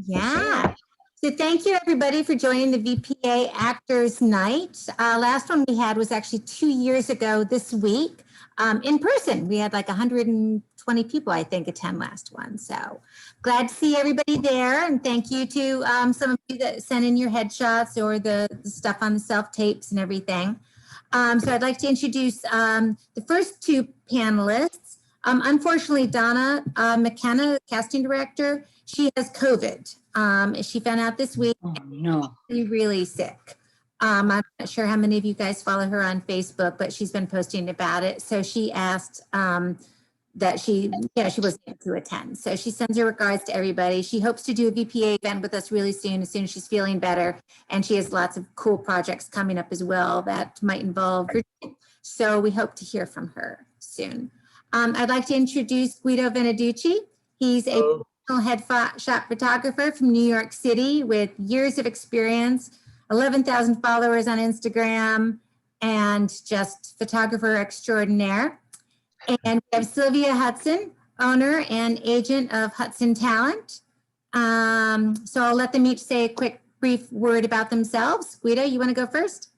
Yeah. So thank you everybody for joining the VPA Actors Night. Last one we had was actually 2 years ago this week in person. We had like 120 people, I think, attend last one. So glad to see everybody there. And thank you to some of you that sent in your headshots or the stuff on the self-tapes and everything. So I'd like to introduce the first two panelists. Unfortunately, Donna McKenna, casting director, she has COVID. She found out this week. Oh, no. Really sick. I'm not sure how many of you guys follow her on Facebook, but she's been posting about it. So she asked that she wasn't able to attend. So she sends her regards to everybody. She hopes to do a VPA event with us really soon as she's feeling better. And she has lots of cool projects coming up as well that might involve Virginia. So we hope to hear from her soon. I'd like to introduce Guido Venitucci. He's a headshot photographer from New York City with years of experience, 11,000 followers on Instagram, and just photographer extraordinaire. And we have Sylvia Hutson, owner and agent of Hutson Talent. So I'll let them each say a quick, brief word about themselves. Guido, you want to go first?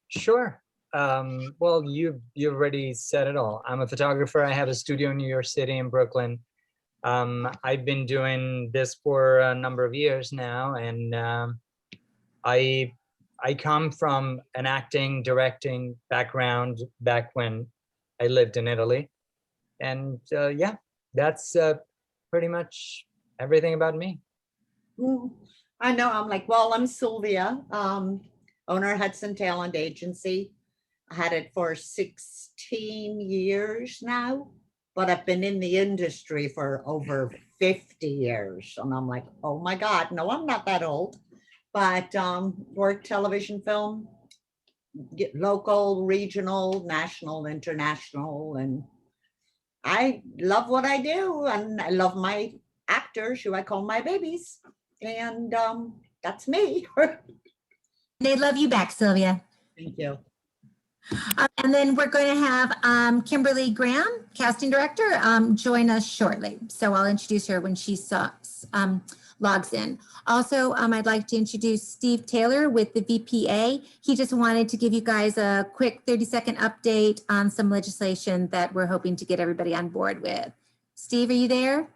Sure. Well, you've already said it all. I'm a photographer. I have a studio in New York City and Brooklyn. I've been doing this for a number of years now, and I come from an acting, directing background back when I lived in Italy. And yeah, that's pretty much everything about me. I know. I'm Sylvia, owner of Hutson Talent Agency. I had it for 16 years now, but I've been in the industry for over 50 years. And I'm like, oh my God, no, I'm not that old. But work television, film, local, regional, national, international. And I love what I do. And I love my actors, who I call my babies. And that's me. They love you back, Sylvia. Thank you. And then we're going to have Kimberly Graham, casting director, join us shortly. So I'll introduce her when she logs in. Also, I'd like to introduce Steve Taylor with the VPA. He just wanted to give you guys a quick 30-second update on some legislation that we're hoping to get everybody on board with. Steve, are you there?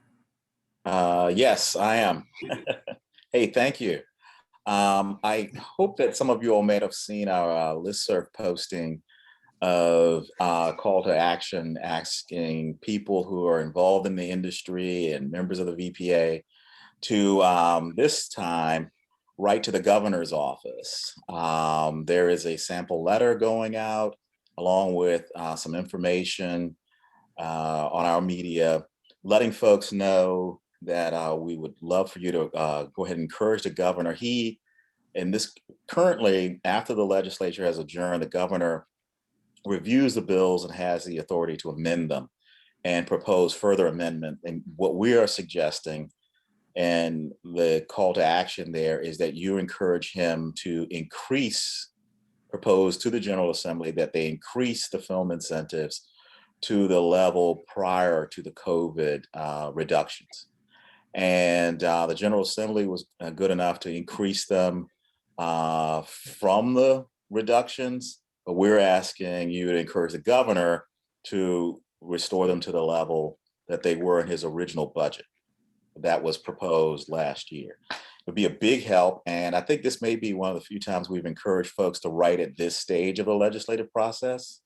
Yes, I am. Hey, thank you. I hope that some of you all may have seen our listserv posting of call to action asking people who are involved in the industry and members of the VPA to this time write to the governor's office. There is a sample letter going out along with some information on our media, letting folks know that we would love for you to go ahead and encourage the governor. Currently, after the legislature has adjourned, the governor reviews the bills and has the authority to amend them and propose further amendment. And what we are suggesting and the call to action there is that you encourage him to propose to the General Assembly that they increase the film incentives to the level prior to the COVID reductions. And the General Assembly was good enough to increase them from the reductions, but we're asking you to encourage the governor to restore them to the level that they were in his original budget that was proposed last year. It would be a big help, and I think this may be one of the few times we've encouraged folks to write at this stage of the legislative process.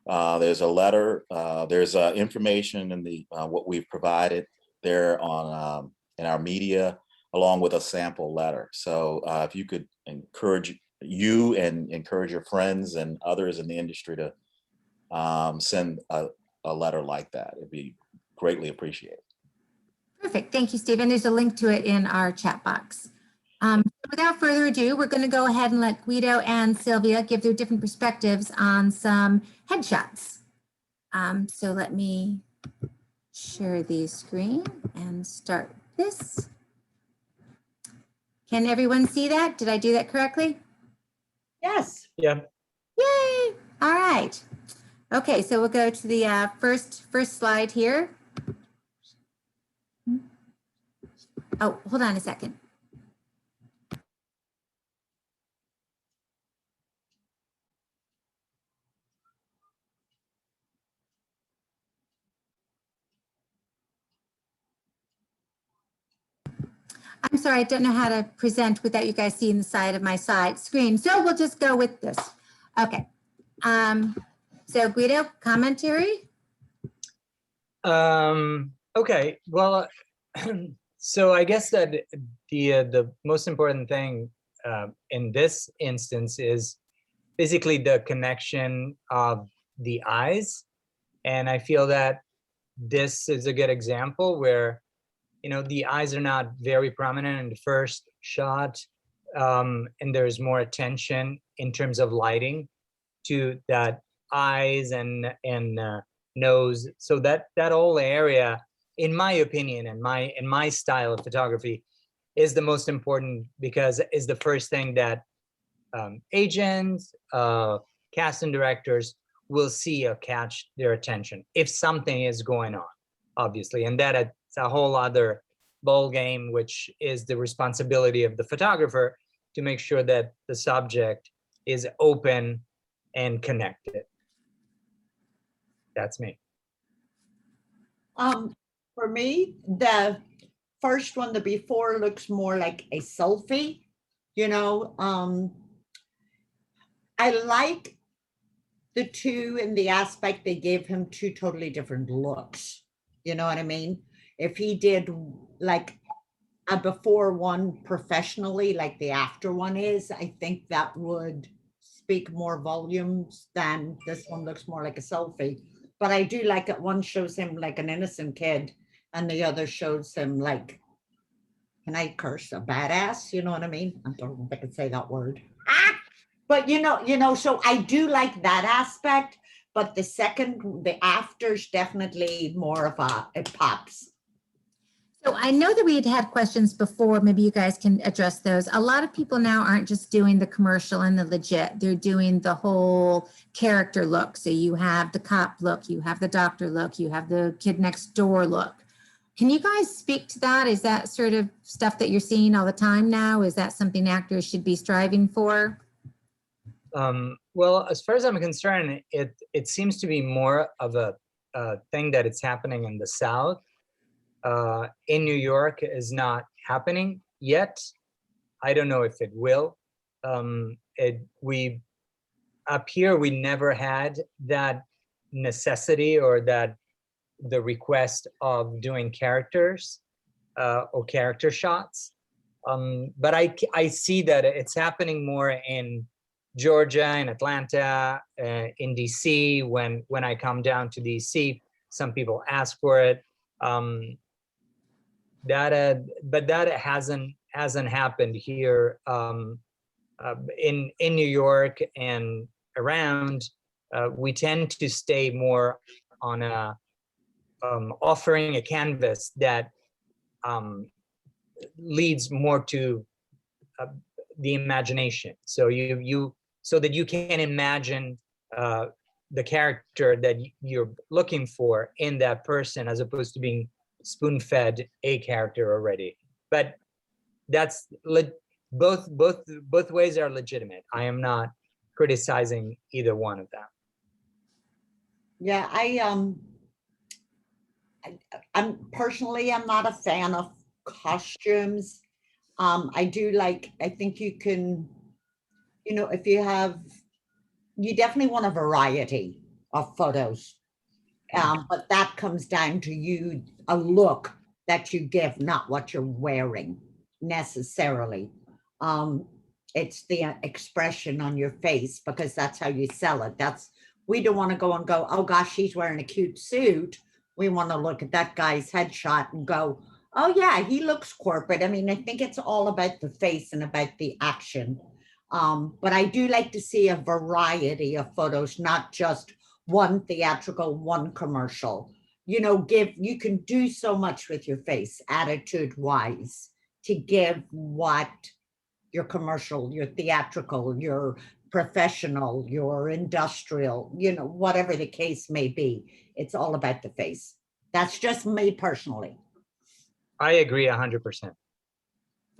There's a letter, there's information in the what we've provided there on in our media, along with a sample letter. So if you could encourage your friends and others in the industry to send a letter like that, it'd be greatly appreciated. Perfect. Thank you, Stephen. There's a link to it in our chat box. Without further ado, we're going to go ahead and let Guido and Sylvia give their different perspectives on some headshots. So let me share the screen and start this. Can everyone see that? Did I do that correctly? Yes. Yeah. Yay. All right. Okay, so we'll go to the first slide here. Oh, hold on a second. I'm sorry, I don't know how to present without you guys seeing the side of my side screen. So we'll just go with this. Okay. So Guido, commentary? Okay, well, so I guess that the most important thing in this instance is basically the connection of the eyes. And I feel that this is a good example where, the eyes are not very prominent in the first shot, and there's more attention in terms of lighting to that eyes and nose. So that whole area, in my opinion, and in my style of photography, is the most important, because is the first thing that agents, casting directors will see or catch their attention if something is going on, obviously. And that it's a whole other ball game, which is the responsibility of the photographer to make sure that the subject is open and connected. That's me. For me, the first one, the before, looks more like a selfie, I like the two in the aspect they gave him two totally different looks. You know what I mean? If he did like a before one professionally, like the after one is, I think that would speak more volumes than this one looks more like a selfie. But I do like it. One shows him like an innocent kid and the other shows him like, can I curse, a badass? You know what I mean? I don't know if I can say that word. But so I do like that aspect, but the after's definitely more of it pops. So I know that we had questions before. Maybe you guys can address those. A lot of people now aren't just doing the commercial and the legit. They're doing the whole character look. So you have the cop look, you have the doctor look, you have the kid next door look. Can you guys speak to that? Is that sort of stuff that you're seeing all the time now? Is that something actors should be striving for? Well, as far as I'm concerned, it seems to be more of a thing that it's happening in the South. In New York is not happening yet. I don't know if it will. We up here, we never had that necessity or that the request of doing characters or character shots. But I see that it's happening more in Georgia, in Atlanta, in DC. When I come down to DC, some people ask for it. But that hasn't happened here in New York and around. We tend to stay more on a offering a canvas that leads more to the imagination. So so that you can imagine the character that you're looking for in that person, as opposed to being spoon-fed a character already. But that's both ways are legitimate. I am not criticizing either one of them. Yeah, I'm personally, I'm not a fan of costumes. I do like, I think you can, if you definitely want a variety of photos. But that comes down to you, a look that you give, not what you're wearing necessarily. It's the expression on your face, because that's how you sell it. We don't want to go, oh gosh, she's wearing a cute suit. We want to look at that guy's headshot and go, oh yeah, he looks corporate. I mean, I think it's all about the face and about the action. But I do like to see a variety of photos, not just one theatrical, one commercial. You can do so much with your face, attitude wise, to give what your commercial, your theatrical, your professional, your industrial, whatever the case may be. It's all about the face. That's just me personally. I agree 100%.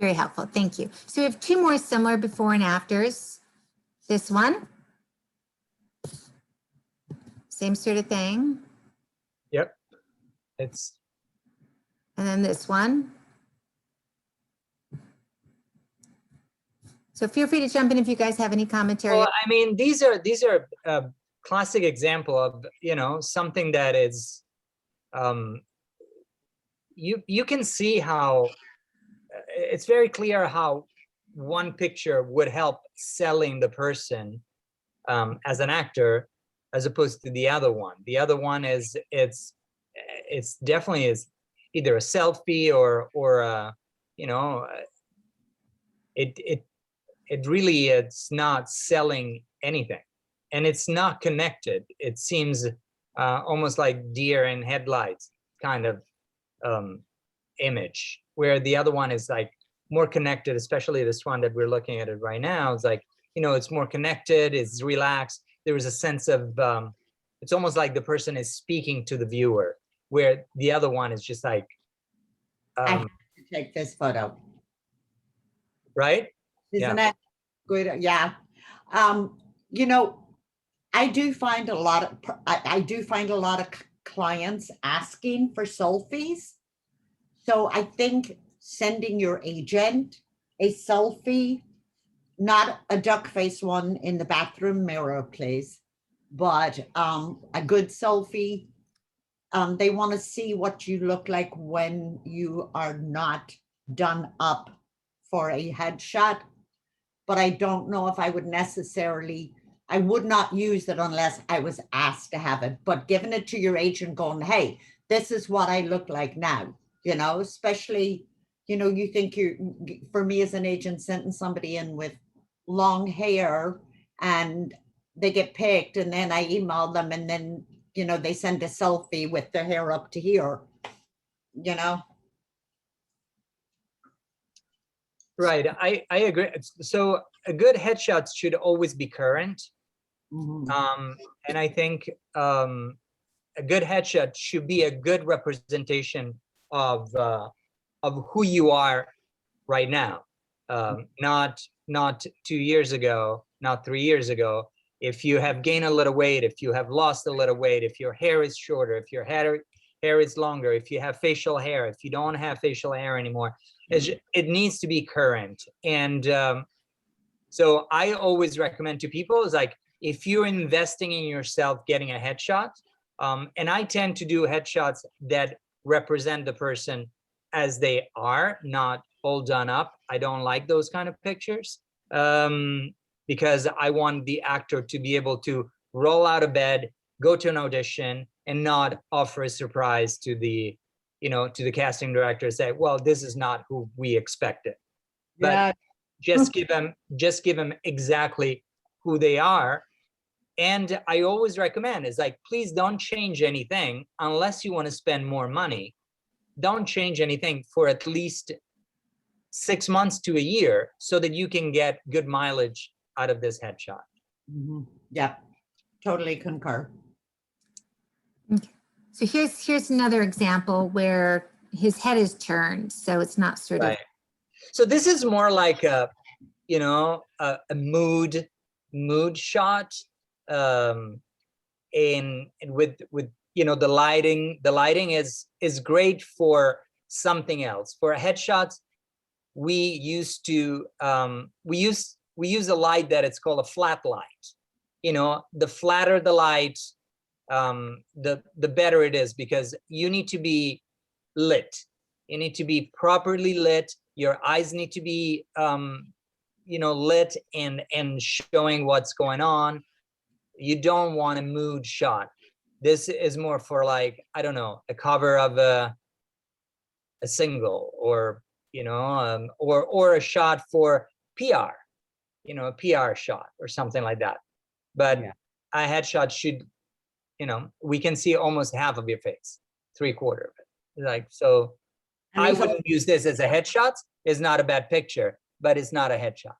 Very helpful. Thank you. So we have two more similar before and afters. This one. Same sort of thing. Yep. It's And then this one. So feel free to jump in if you guys have any commentary. well, I mean, these are a classic example of, you know, something that is you can see how it's very clear how one picture would help selling the person as an actor as opposed to the other one. The other one is it's definitely is either a selfie or you know, it really, it's not selling anything, and it's not connected. It seems almost like deer in headlights kind of image, where the other one is like more connected, especially this one that we're looking at it right now. It's like, you know, it's more connected, it's relaxed. There is a sense of, it's almost like the person is speaking to the viewer, where the other one is just like, I have to take this photo. right? Isn't it good? Yeah. You know, I do find a lot of clients asking for selfies. So I think sending your agent a selfie, not a duck face one in the bathroom mirror, please, but a good selfie. They want to see what you look like when you are not done up for a headshot. But I don't know if I would necessarily, I would not use it unless I was asked to have it, but giving it to your agent going, hey, this is what I look like now, you know, especially, you know, you think for me as an agent, sending somebody in with long hair and they get picked and then I email them and then, you know, they send a selfie with their hair up to here, you know. Right, I agree. So a good headshot should always be current. And I think a good headshot should be a good representation of who you are right now. Not 2 years ago, not 3 years ago. If you have gained a little weight, if you have lost a little weight, if your hair is shorter, if your hair is longer, if you have facial hair, if you don't have facial hair anymore, it needs to be current. And so I always recommend to people is like, if you're investing in yourself, getting a headshot, and I tend to do headshots that represent the person as they are, not all done up. I don't like those kind of pictures because I want the actor to be able to roll out of bed, go to an audition, and not offer a surprise to the, you know, to the casting director, say, well, this is not who we expected. But just give them exactly who they are. And I always recommend is like, please don't change anything unless you want to spend more money. Don't change anything for at least 6 months to a year so that you can get good mileage out of this headshot. Yeah, totally concur. Okay. So here's another example where his head is turned, so it's not sort of. So this is more like a, you know, a mood shot, and with you know, the lighting is great for something else. For headshots, we used to we use a light that it's called a flat light. You know, the flatter the light, the better it is, because you need to be lit. You need to be properly lit. Your eyes need to be you know, lit and showing what's going on. You don't want a mood shot. This is more for, like, I don't know, a cover of a single, or, you know, or a shot for PR, you know, a PR shot or something like that. But a headshot should, you know, we can see almost half of your face, 3/4 of it. Like, so I wouldn't use this as a headshot. It's not a bad picture, but it's not a headshot.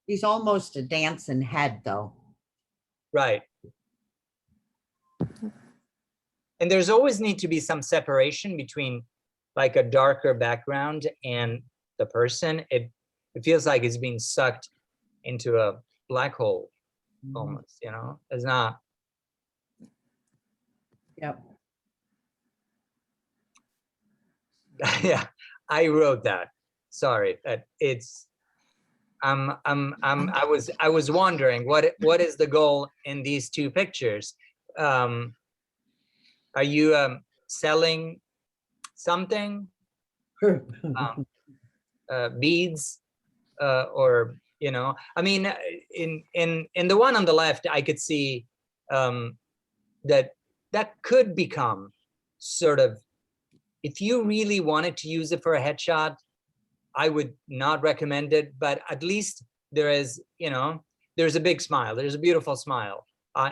He's almost a dancing head though. Right. And there's always need to be some separation between like a darker background and the person, it feels like it's being sucked into a black hole almost, you know? It's not. Yep. Yeah, I wrote that. Sorry, it's. I was wondering what is the goal in these two pictures? Are you selling something? Beads, or you know? I mean, in the one on the left, I could see that could become sort of. If you really wanted to use it for a headshot, I would not recommend it, but at least there is, you know, there's a big smile. There's a beautiful smile.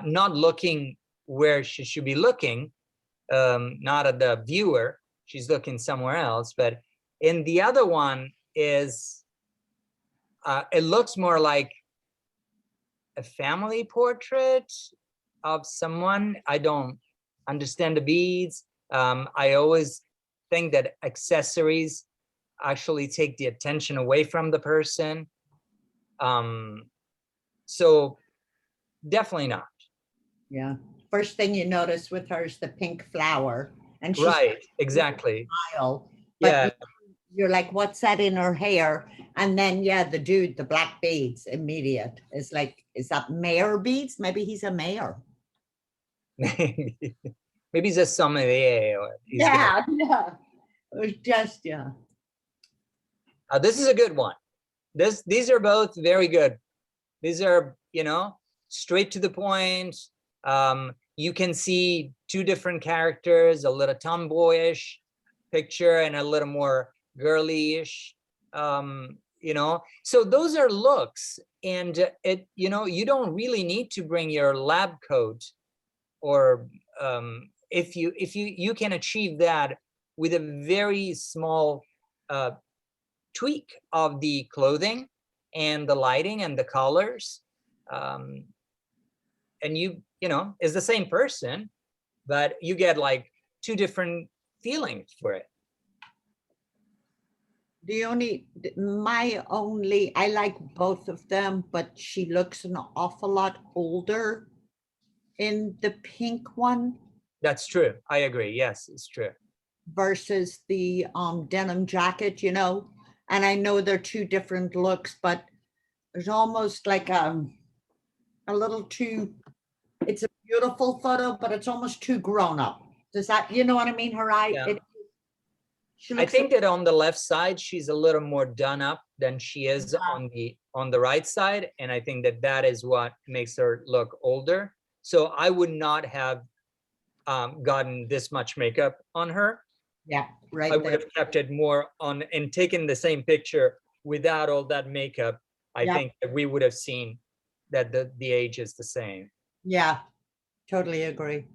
Not looking where she should be looking, not at the viewer. She's looking somewhere else. But in the other one is, it looks more like a family portrait of someone. I don't understand the beads. I always think that accessories actually take the attention away from the person. So definitely not. Yeah. First thing you notice with her is the pink flower. And she's Right, exactly. smile, but Yeah, you're like, what's that in her hair? And then, yeah, the dude, the black beads, immediate. It's like, is that mayor beads? Maybe he's a mayor. maybe he's a sommelier. Or he's Yeah, yeah. It was just, yeah. this is a good one. These are both very good. These are, you know, straight to the point. You can see two different characters, a little tomboyish picture and a little more girly-ish, you know. So those are looks, and it, you know, you don't really need to bring your lab coat, or if you can achieve that with a very small tweak of the clothing and the lighting and the colors, and you know, it's the same person, but you get like two different feelings for it. I like both of them, but she looks an awful lot older in the pink one That's true. I agree. Yes, it's true. versus the denim jacket, you know. And I know they're two different looks, but there's almost like a little too, it's a beautiful photo, but it's almost too grown up. Does that, you know what I mean? Her eye, Yeah. she I looks think that on the left side, she's a little more done up than she is on the right side. And I think that that is what makes her look older. So I would not have gotten this much makeup on her. yeah, right I would there. have kept it more on and taken the same picture without all that makeup. I Yeah. think that we would have seen that the age is the same. Yeah, totally agree.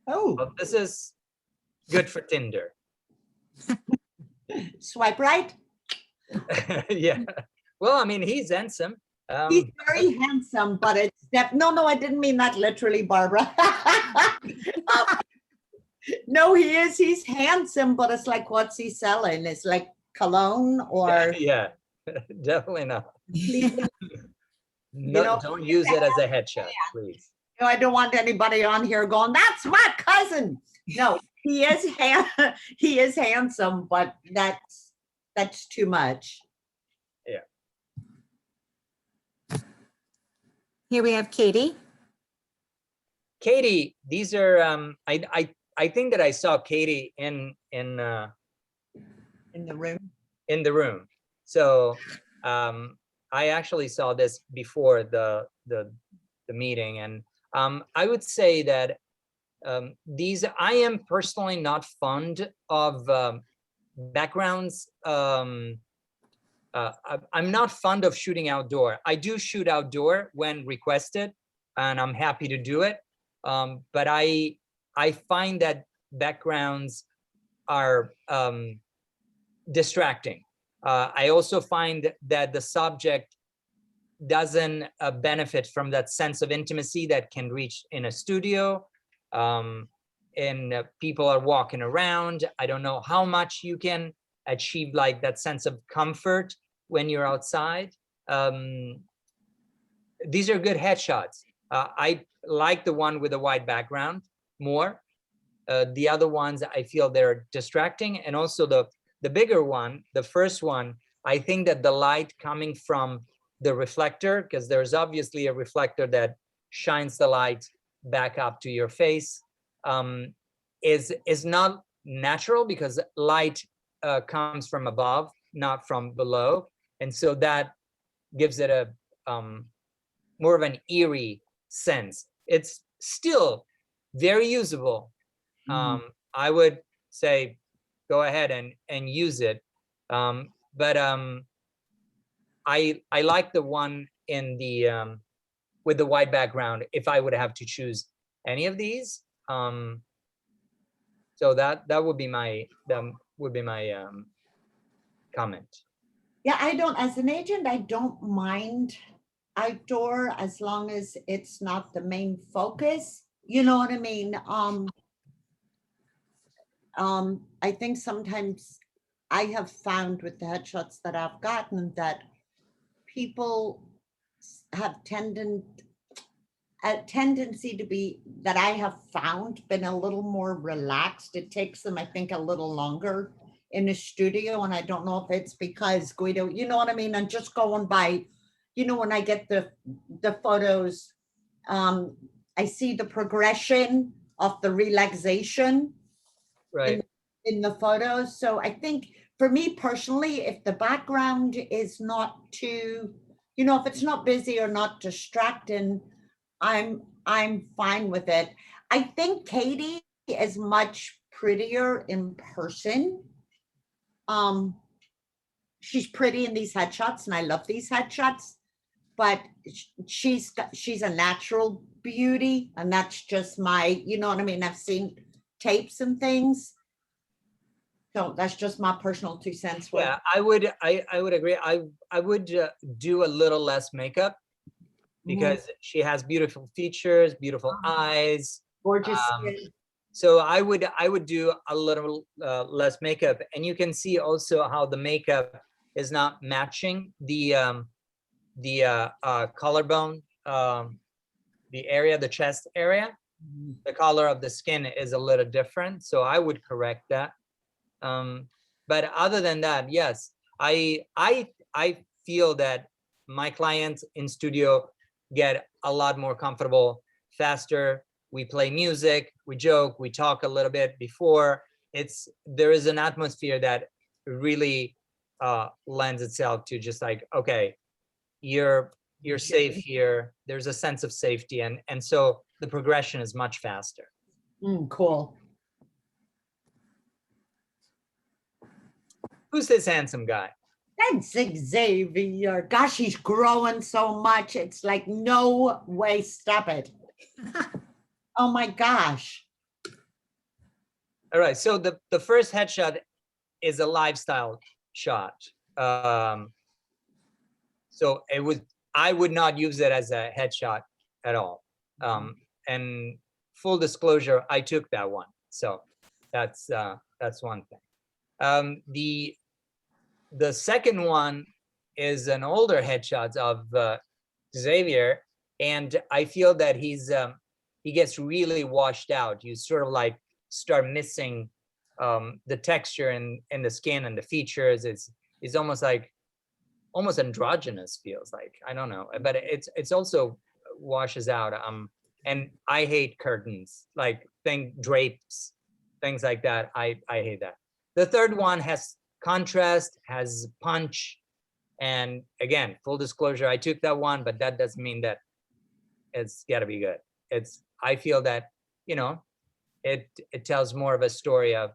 Oh, Well, this is good for Tinder. swipe right. Yeah. Well, I mean, he's handsome. He's very handsome, but it's no, I didn't mean that literally, Barbara. No, he is. He's handsome, but it's like, what's he selling? It's like cologne or yeah, definitely not. you No, know, don't use it as a headshot, please. know, I don't want anybody on here going, that's my cousin. No, he is he is handsome, but that's too much. Here we have Katie. Katie, these are I think that I saw Katie in In the room. So I actually saw this before the meeting, and I would say that these, I am personally not fond of backgrounds. I'm not fond of shooting outdoor. I do shoot outdoor when requested, and I'm happy to do it. But I find that backgrounds are distracting. I also find that the subject doesn't benefit from that sense of intimacy that can reach in a studio. And people are walking around. I don't know how much you can achieve like that sense of comfort when you're outside. These are good headshots. I like the one with a white background more. The other ones, I feel they're distracting. And also the bigger one, the first one, I think that the light coming from the reflector, because there's obviously a reflector that shines the light back up to your face, is not natural, because light comes from above, not from below. And so that gives it a more of an eerie sense. It's still very usable. I would say go ahead and use it. But I like the one in the with the white background if I would have to choose any of these. So that would be my comment. Yeah, I don't, as an agent, I don't mind outdoor as long as it's not the main focus. You know what I mean? I think sometimes I have found with the headshots that I've gotten that people have a tendency to be, that I have found, been a little more relaxed. It takes them, I think, a little longer in a studio. And I don't know if it's because Guido, you know what I mean? I'm just going by, you know, when I get the photos, I see the progression of the relaxation Right. in the photos. So I think for me personally, if the background is not too, you know, if it's not busy or not distracting, I'm fine with it. I think Katie is much prettier in person. She's pretty in these headshots, and I love these headshots, but she's a natural beauty, and that's just my, you know what I mean? I've seen tapes and things. So that's just my personal 2 cents. Yeah, I would agree. I would do a little less makeup, because she has beautiful features, beautiful eyes. Gorgeous skin. So I would do a little less makeup, and you can see also how the makeup is not matching the collarbone, the area, the chest area. The color of the skin is a little different, so I would correct that. But other than that, yes, I feel that my clients in studio get a lot more comfortable faster. We play music, we joke, we talk a little bit before. There is an atmosphere that really lends itself to just like, okay, you're safe here. There's a sense of safety, and so the progression is much faster. Cool. Who's this handsome guy? That's Xavier. Gosh, he's growing so much. It's like, no way, stop it. Oh my gosh. All right, so the first headshot is a lifestyle shot. So I would not use it as a headshot at all. And full disclosure, I took that one. So that's one thing. The second one is an older headshot of Xavier, and I feel that he gets really washed out. You sort of like start missing the texture in the skin and the features. It's almost like androgynous, feels like. I don't know, but it's also washes out. And I hate curtains, like drapes, things like that. I hate that. The third one has contrast, has punch, and again, full disclosure, I took that one, but that doesn't mean that it's got to be good. I feel that, you know, it tells more of a story of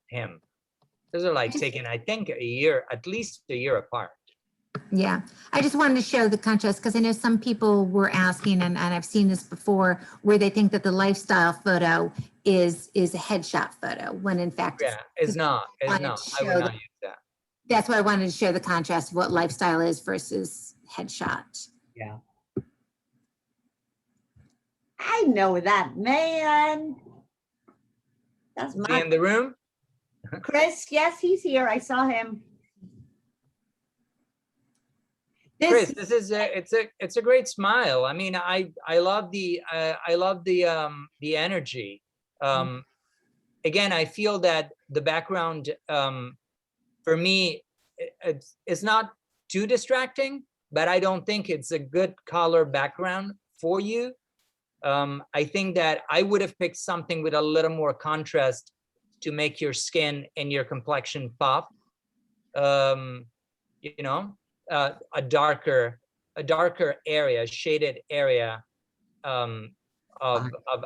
him. Those are like taken, I think, at least a year apart. Yeah, I just wanted to show the contrast because I know some people were asking, and I've seen this before, where they think that the lifestyle photo is a headshot photo, when in fact, Yeah, it's not. I would not use that. That's why I wanted to show the contrast of what lifestyle is versus headshot. Yeah. I know that man. That's Is he in the room? Chris, yes, he's here. I saw him. Chris, this is it's a great smile. I mean, I love the energy. Again, I feel that the background for me it's not too distracting, but I don't think it's a good color background for you. I think that I would have picked something with a little more contrast to make your skin and your complexion pop. You know, a darker area, shaded area of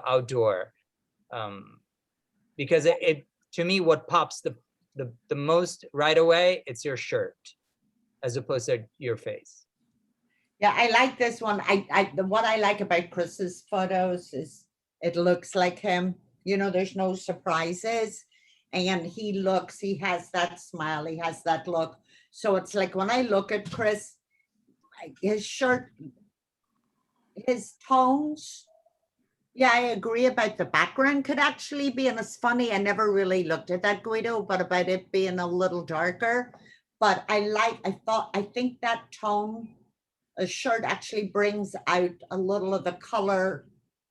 outdoor. Because it to me, what pops the most right away, it's your shirt, as opposed to your face. Yeah, I like this one. What I like about Chris's photos is it looks like him. You know, there's no surprises. And he has that smile, he has that look. So it's like when I look at Chris, his shirt, his tones, yeah, I agree about the background could actually be, and it's funny, I never really looked at that, Guido, but about it being a little darker. But I think that tone, a shirt actually brings out a little of the color,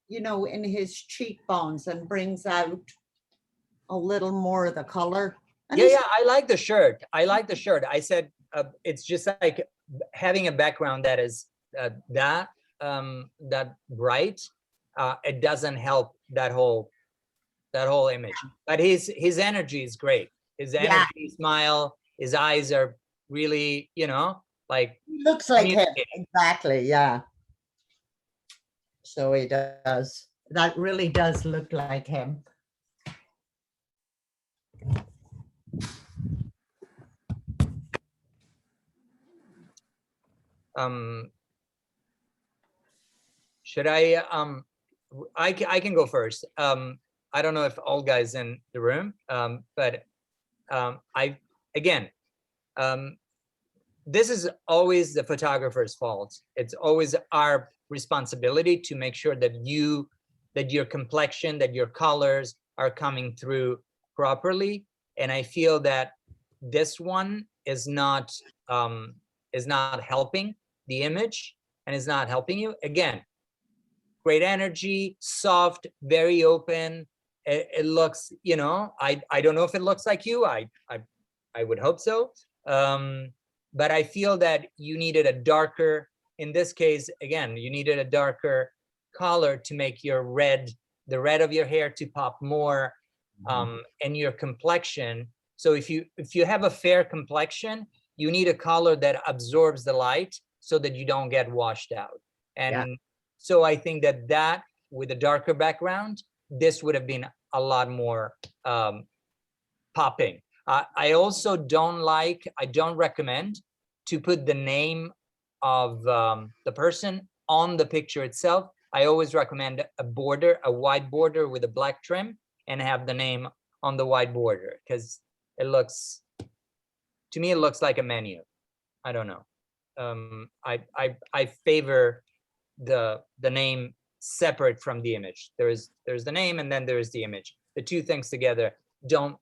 you know, in his cheekbones and brings out a little more of the color. And Yeah, I like the shirt. I said it's just like having a background that is that bright. It doesn't help that whole image. But his energy is great. His energy, smile, his eyes are really, you know, like he looks like him. Exactly. Yeah. So he does. That really does look like him. Should I can go first. I don't know if all guys in the room, but this is always the photographer's fault. It's always our responsibility to make sure that your complexion, that your colors are coming through properly. And I feel that this one is not helping the image and is not helping you. Again, great energy, soft, very open. It looks, you know, I don't know if it looks like you. I would hope so. But I feel that you needed a darker, in this case, again, you needed a darker color to make your the red of your hair to pop more, and your complexion. So if you have a fair complexion, you need a color that absorbs the light so that you don't get washed out. And so I think that with a darker background, this would have been a lot more popping. I also I don't recommend to put the name of the person on the picture itself. I always recommend a border, a white border with a black trim, and have the name on the white border, because it looks, to me, it looks like a menu. I don't know. I favor the name separate from the image. There's the name and then there's the image. The two things together don't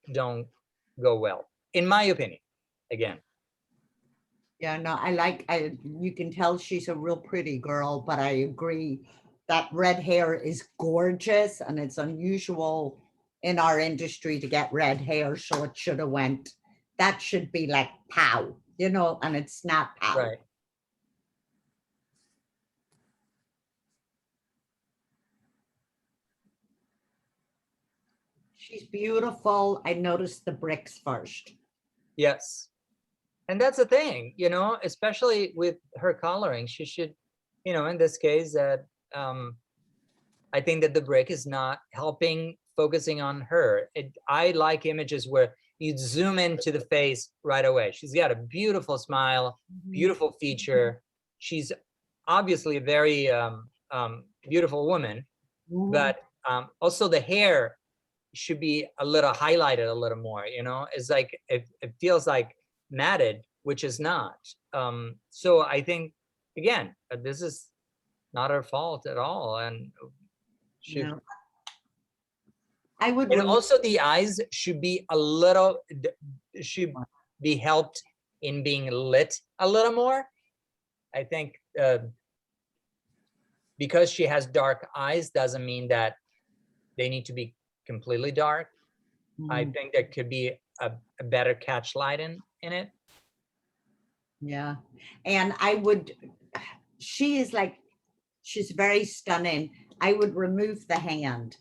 go well, in my opinion. Again. Yeah, no, you can tell she's a real pretty girl, but I agree that red hair is gorgeous, and it's unusual in our industry to get red hair. So it should have went, that should be like pow, you know, and it's not pow. Right. She's beautiful. I noticed the bricks first. Yes. And that's the thing, you know, especially with her coloring, she should, you know, in this case, that I think that the brick is not helping, focusing on her. I like images where you zoom into the face right away. She's got a beautiful smile, beautiful feature. She's obviously a very beautiful woman, but also the hair should be a little highlighted a little more, you know. It's like it feels like matted, which is not. So I think, again, this is not her fault at all, and No. I would And remove, also the eyes should be a little, should be helped in being lit a little more. I think because she has dark eyes doesn't mean that they need to be completely dark. I think there could be a better catch light in it. yeah. And I would, she is like, she's very stunning. I would remove the hand.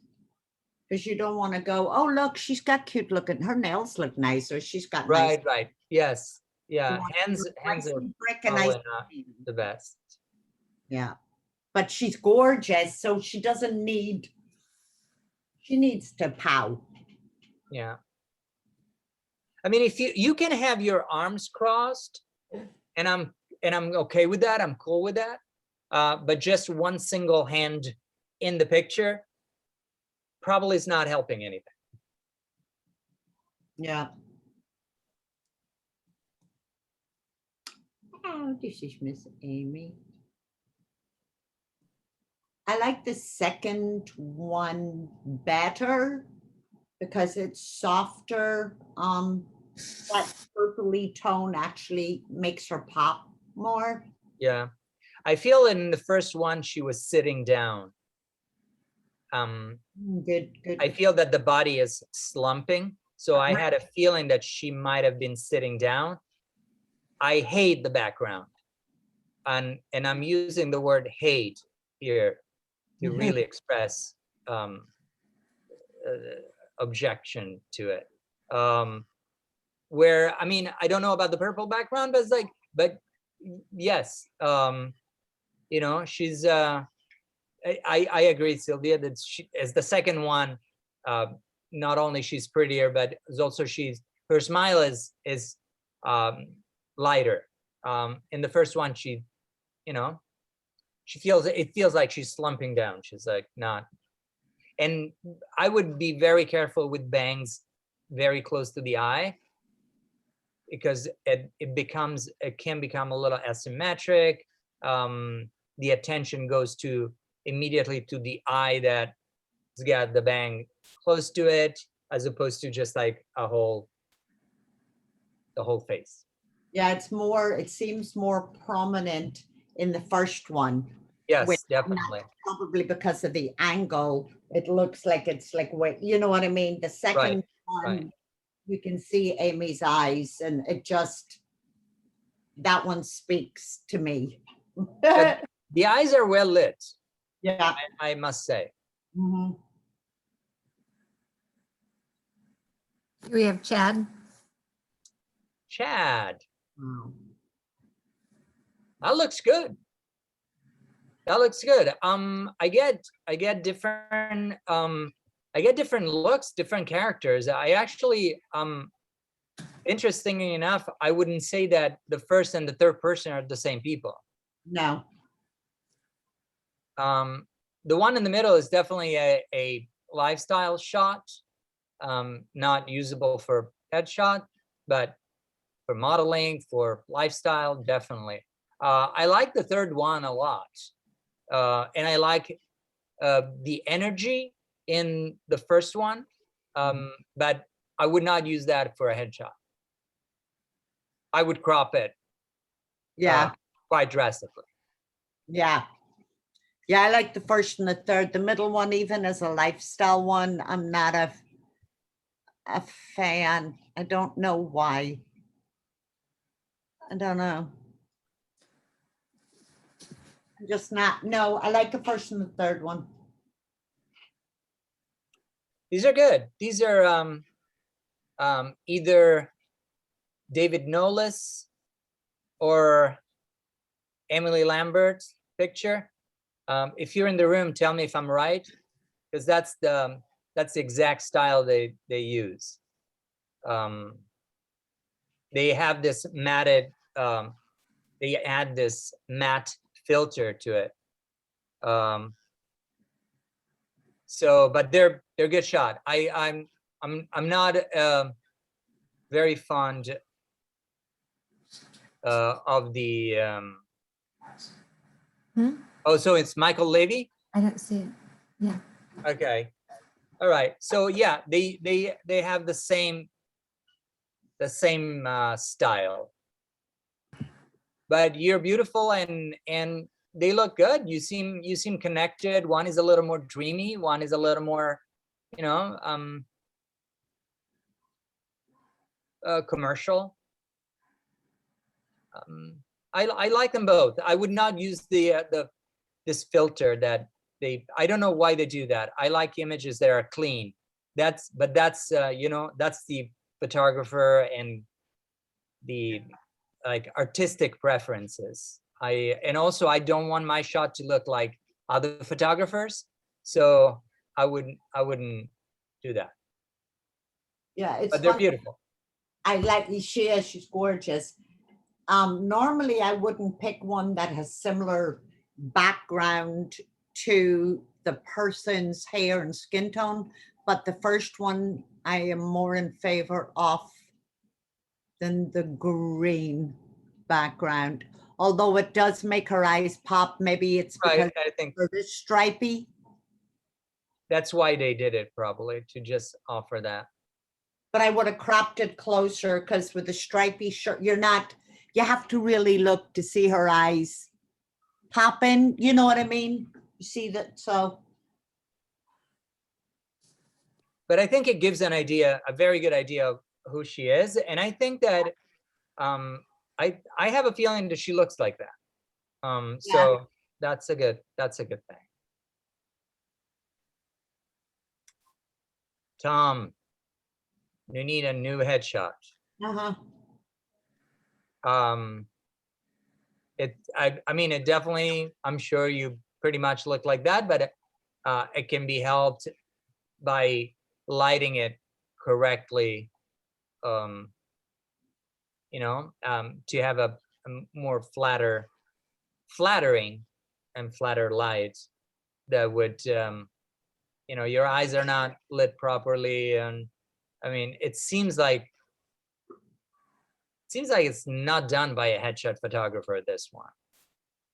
Because you don't want to go, oh, look, she's got cute looking, her nails look nice, or she's got nice. Right. Yes. You Yeah. want Hands your are brick and nice probably not hand. the best. Yeah. But she's gorgeous, so she doesn't need, she needs to pow. Yeah. I mean, if you can have your arms crossed, and I'm okay with that. I'm cool with that. But just one single hand in the picture probably is not helping anything. Yeah. Oh, this is Miss Amy. I like the second one better because it's softer. That purpley tone actually makes her pop more. Yeah. I feel in the first one, she was sitting down. Good. I feel that the body is slumping. So I had a feeling that she might have been sitting down. I hate the background. And I'm using the word hate here to really express objection to it. Where, I mean, I don't know about the purple background, but it's like, but yes, you know, she's, I agree, Sylvia, that she, as the second one, not only she's prettier, but also her smile is lighter. In the first one, she, you know, it feels like she's slumping down. She's like not. And I would be very careful with bangs very close to the eye, because it can become a little asymmetric. The attention goes immediately to the eye that's got the bang close to it, as opposed to just like the whole face. Yeah, it seems more prominent in the first one. Yes, definitely. Probably because of the angle, it looks like it's like, wait, you know what I mean? The second one, right. You can see Amy's eyes, and that one speaks to me. But the eyes are well lit. Yeah. I must say. Mhm. Here we have Chad. Chad, Wow. that looks good. That looks good. I get different looks, different characters. I actually, interestingly enough, I wouldn't say that the first and the third person are the same people. No. The one in the middle is definitely a lifestyle shot, not usable for headshot, but for modeling, for lifestyle, definitely. I like the third one a lot. And I like the energy in the first one, but I would not use that for a headshot. I would crop it. Yeah. Quite drastically. Yeah. Yeah, I like the first and the third. The middle one, even as a lifestyle one, I'm not a fan. I don't know why. I don't know. I'm just not. No, I like the first and the third one. These are good. These are either David Knowles or Emily Lambert's picture. If you're in the room, tell me if I'm right, because that's the exact style they use. They have this matted, they add this matte filter to it. So, but they're good shot. I'm not very fond of the. Oh, so it's Michael Levy? I don't see it. Yeah. Okay. All right. So yeah, they have the same style. But you're beautiful and they look good. You seem connected. One is a little more dreamy. One is a little more, you know, commercial. I like them both. I would not use this filter that I don't know why they do that. I like images that are clean. That's you know, that's the photographer and the like artistic preferences. And also I don't want my shot to look like other photographers, so I wouldn't do that. Yeah, it's But they're funny. beautiful. I like she's gorgeous. Normally I wouldn't pick one that has similar background to the person's hair and skin tone, but the first one I am more in favor of than the green background. Although it does make her eyes pop, maybe it's because Right, I think it is stripy. that's why they did it, probably to just offer that. But I would have cropped it closer because with the stripy shirt, you have to really look to see her eyes popping. You know what I mean? You see that? So. But I think it gives an idea, a very good idea of who she is. And I think that I have a feeling that she looks like that. So that's a good thing. Tom, you need a new headshot. Uh-huh. I mean, it definitely, I'm sure you pretty much look like that, but it can be helped by lighting it correctly, you know, to have a more flattering and flatter light that would, you know, your eyes are not lit properly. And I mean, it seems like it's not done by a headshot photographer, this one.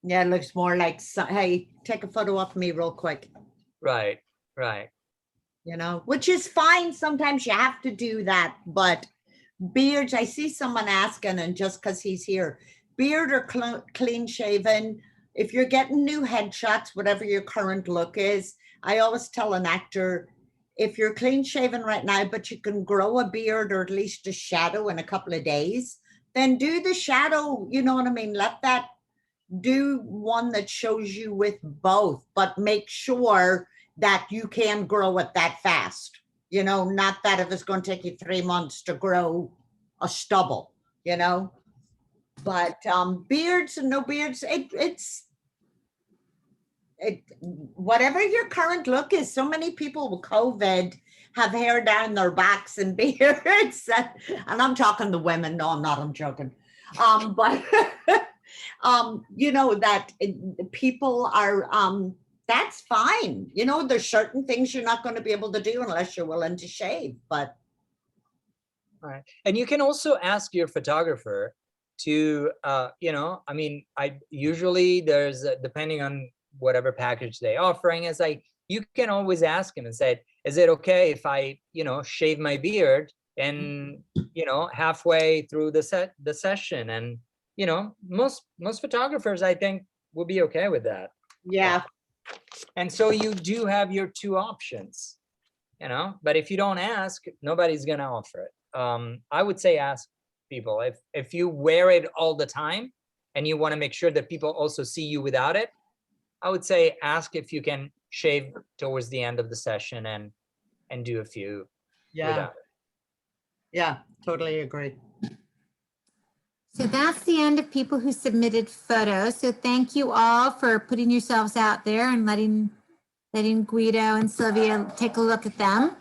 Yeah, it looks more like, hey, take a photo of me real quick. Right. You know, which is fine. Sometimes you have to do that, but beards, I see someone asking, and just because he's here, beard or clean shaven, if you're getting new headshots, whatever your current look is, I always tell an actor, if you're clean shaven right now, but you can grow a beard or at least a shadow in a couple of days, then do the shadow, you know what I mean? Let that, do one that shows you with both, but make sure that you can grow it that fast. You know, not that if it's going to take you 3 months to grow a stubble, you know. But beards and no beards, whatever your current look is. So many people with COVID have hair down their backs and beards, and I'm talking the women. No, I'm not. I'm joking. But you know that people are. That's fine. You know, there's certain things you're not going to be able to do unless you're willing to shave. But right, and you can also ask your photographer to, you know, I mean, usually there's depending on whatever package they're offering, is like you can always ask him and say, is it okay if I, you know, shave my beard and, you know, halfway through the session? And, you know, most photographers, I think, will be okay with that. yeah. And so you do have your two options, you know, but if you don't ask, nobody's going to offer it. I would say ask people. If you wear it all the time and you want to make sure that people also see you without it, I would say ask if you can shave towards the end of the session and do a few without it. Yeah, totally agree. So that's the end of people who submitted photos. So thank you all for putting yourselves out there and letting Guido and Sylvia take a look at them.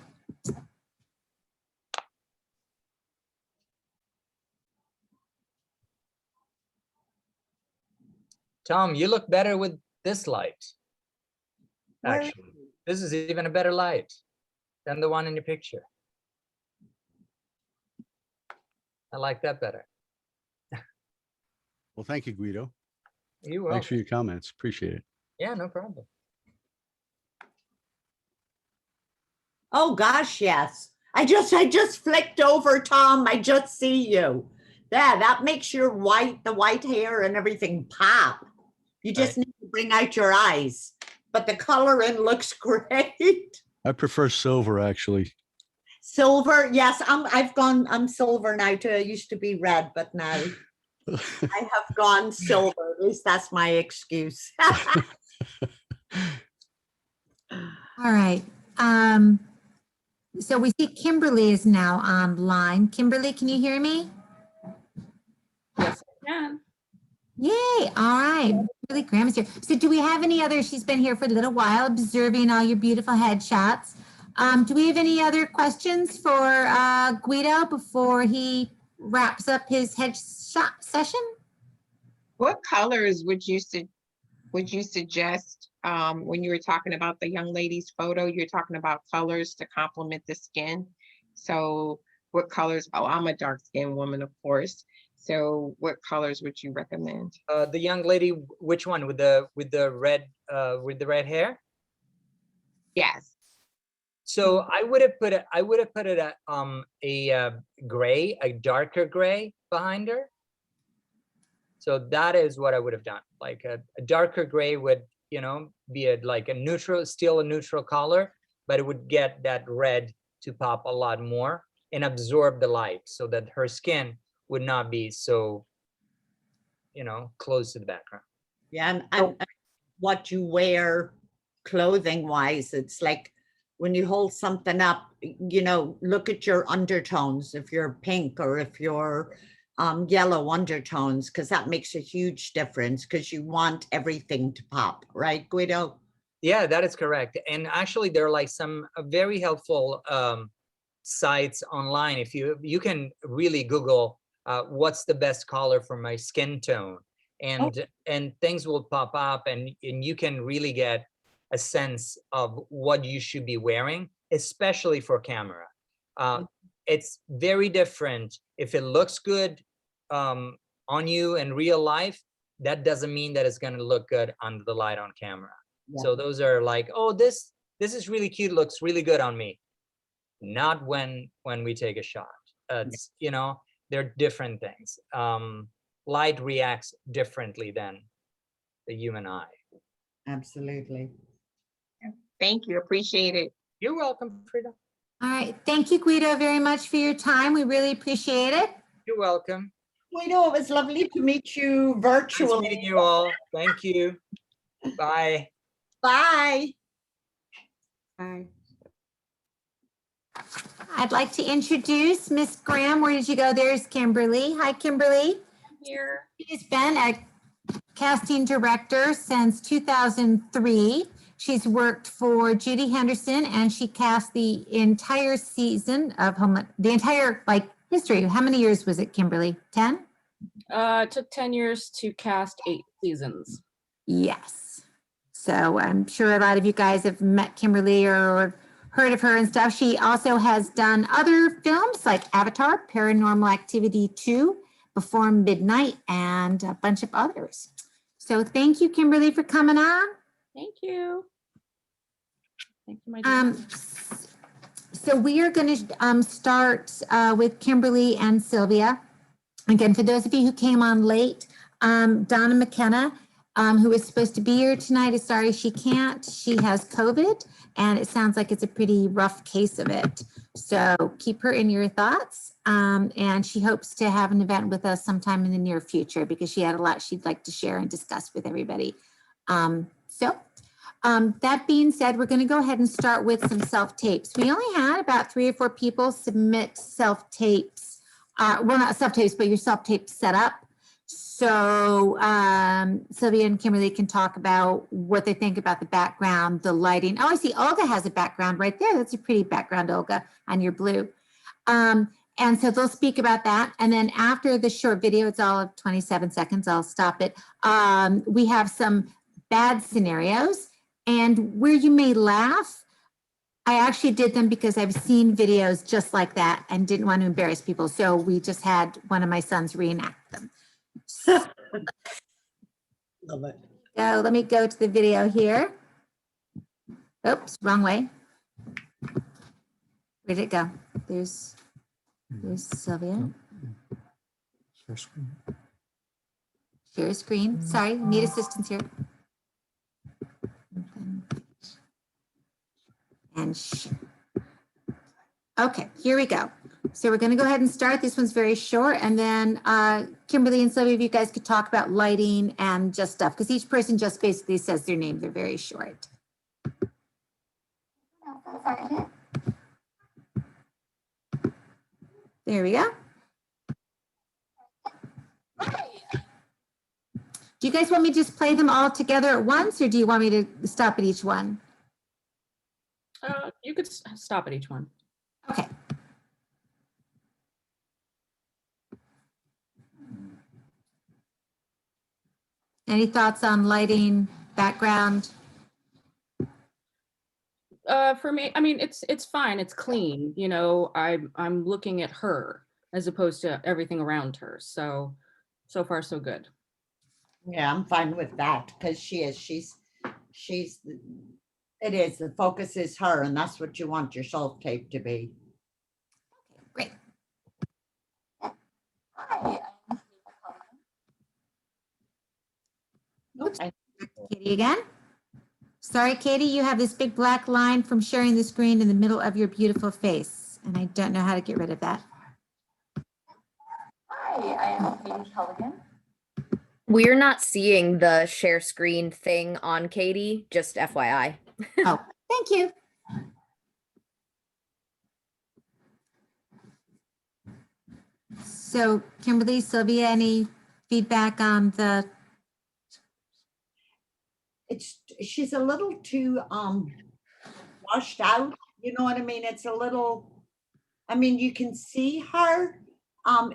Tom, you look better with this light. Actually, this is even a better light than the one in your picture. I like that better. Well, thank you, Guido. You will. Thanks for your comments. Appreciate it. Yeah, no problem. Oh gosh, yes. I just flicked over, Tom. I just see you. Yeah, that makes the white hair and everything pop. You just need to bring out your eyes. But the coloring looks great. I prefer silver, actually. Silver, yes, I'm silver now too. I used to be red, but now I have gone silver. At least that's my excuse. All right. So we see Kimberly is now online. Kimberly, can you hear me? Yes, I can. Yay. All right. Kimberly Graham is here. So do we have any other, she's been here for a little while observing all your beautiful headshots. Do we have any other questions for Guido before he wraps up his headshot session? What colors would you suggest when you were talking about the young lady's photo? You're talking about colors to complement the skin. So what colors? Oh, I'm a dark skinned woman, of course. So what colors would you recommend? The young lady, which one with the red hair? Yes. So I would have put it at a gray, a darker gray behind her. So that is what I would have done. Like a darker gray would, you know, be like a neutral, still a neutral color, but it would get that red to pop a lot more and absorb the light so that her skin would not be so, you know, close to the background. Yeah, and what you wear clothing wise, it's like when you hold something up, you know, look at your undertones, if you're pink or if you're yellow undertones, because that makes a huge difference because you want everything to pop, right, Guido? Yeah, that is correct. And actually there are like some very helpful sites online. If you can really Google what's the best color for my skin tone, and things will pop up and you can really get a sense of what you should be wearing, especially for camera. It's very different. If it looks good on you in real life, that doesn't mean that it's going to look good under the light on camera. Yeah. So those are like, oh, this is really cute, looks really good on me. Not when we take a shot. It's, you know, they're different things. Light reacts differently than the human eye. Absolutely. Thank you. Appreciate it. You're welcome, Frida. All right. Thank you, Guido, very much for your time. We really appreciate it. You're welcome. Guido, it was lovely to meet you Nice virtually. meeting you all. Thank you. Bye. Bye. Bye. I'd like to introduce Miss Graham. Where did you go? There's Kimberly. Hi, Kimberly. Here. She's been a casting director since 2003. She's worked for Judy Henderson and she cast the entire season of HOMELAND, the entire like history. How many years was it, Kimberly? 10? It took 10 years to cast 8 seasons. Yes. So I'm sure a lot of you guys have met Kimberly or heard of her and stuff. She also has done other films like Avatar, Paranormal Activity 2, Before Midnight, and a bunch of others. So thank you, Kimberly, for coming on. Thank you. Thank you, my dear. So we are going to start with Kimberly and Sylvia. Again, for those of you who came on late, Donna McKenna, who is supposed to be here tonight, is sorry she can't. She has COVID, and it sounds like it's a pretty rough case of it. So keep her in your thoughts. And she hopes to have an event with us sometime in the near future because she had a lot she'd like to share and discuss with everybody. That being said, we're going to go ahead and start with some self-tapes. We only had about 3 or 4 people submit self-tapes. Well, not self-tapes, but your self-tape setup. So Sylvia and Kimberly can talk about what they think about the background, the lighting. Oh, I see Olga has a background right there. That's a pretty background, Olga, on your blue. And so they'll speak about that. And then after the short video, it's all of 27 seconds, I'll stop it. We have some bad scenarios and where you may laugh. I actually did them because I've seen videos just like that and didn't want to embarrass people. So we just had one of my sons reenact them. Love it. So let me go to the video here. Oops, wrong way. Where'd it go? There's Sylvia. Share screen. Sorry, need assistance here. And okay, here we go. So we're going to go ahead and start. This one's very short, and then Kimberly and Sylvia, if you guys could talk about lighting and just stuff, because each person just basically says their name. They're very short. There we go. Do you guys want me to just play them all together at once, or do you want me to stop at each one? You could stop at each one. Okay. Any thoughts on lighting, background? For me, I mean, it's fine. It's clean. You know, I'm looking at her as opposed to everything around her. So far so good. Yeah, I'm fine with that because it is, the focus is her, and that's what you want your self-tape to be. Great. Okay. Katie again. Sorry, Katie, you have this big black line from sharing the screen in the middle of your beautiful face, and I don't know how to get rid of that. Hi, I am Katie Culligan. We're not seeing the share screen thing on Katie, just FYI. Oh, thank you. So Kimberly, Sylvia, any feedback on the? She's a little too washed out, you know what I mean? It's a little, I mean, you can see her.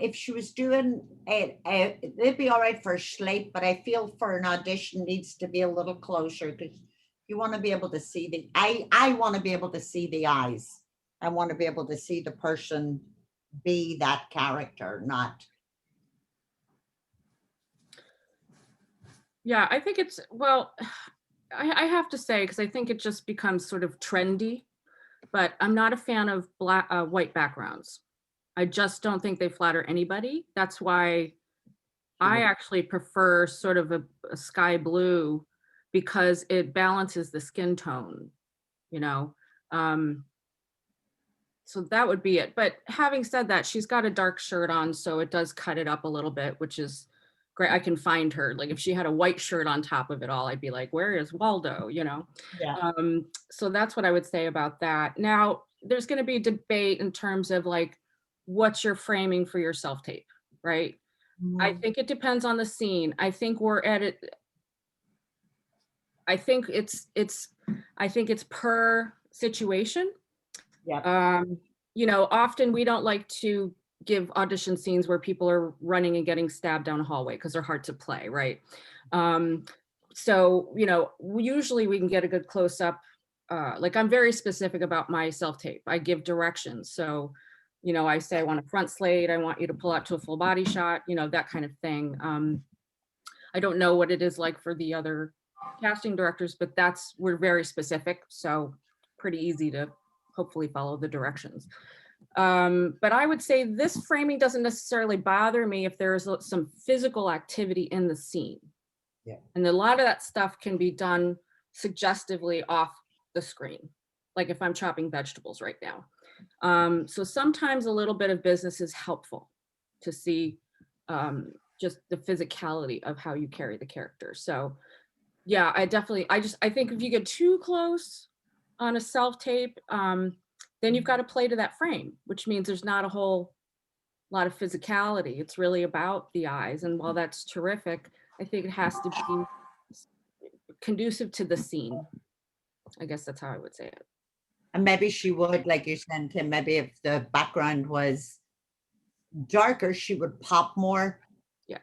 If she was doing it'd be all right for a slate, but I feel for an audition needs to be a little closer because you want to be able to see I want to be able to see the eyes. I want to be able to see the person be that character, not. Yeah, I think it's, well, I have to say, because I think it just becomes sort of trendy, but I'm not a fan of white backgrounds. I just don't think they flatter anybody. That's why I actually prefer sort of a sky blue, because it balances the skin tone, you know? So that would be it. But having said that, she's got a dark shirt on, so it does cut it up a little bit, which is great. I can find her. Like if she had a white shirt on top of it all, I'd be like, where is Waldo, you know? Yeah. So that's what I would say about that. Now, there's going to be debate in terms of like, what's your framing for your self-tape, right? I think it depends on the scene. I think we're at it. I think it's per situation. Yeah. You know, often we don't like to give audition scenes where people are running and getting stabbed down a hallway because they're hard to play, right? So, you know, usually we can get a good close up. Like I'm very specific about my self-tape. I give directions. So, you know, I say I want a front slate, I want you to pull out to a full body shot, you know, that kind of thing. I don't know what it is like for the other casting directors, but we're very specific. So pretty easy to hopefully follow the directions. But I would say this framing doesn't necessarily bother me if there's some physical activity in the scene. Yeah. And a lot of that stuff can be done suggestively off the screen, like if I'm chopping vegetables right now. So sometimes a little bit of business is helpful to see just the physicality of how you carry the character. So yeah, I think if you get too close on a self-tape, then you've got to play to that frame, which means there's not a whole lot of physicality. It's really about the eyes. And while that's terrific, I think it has to be conducive to the scene. I guess that's how I would say it. And maybe she would, like you said, Tim, maybe if the background was darker, she would pop more. Yeah.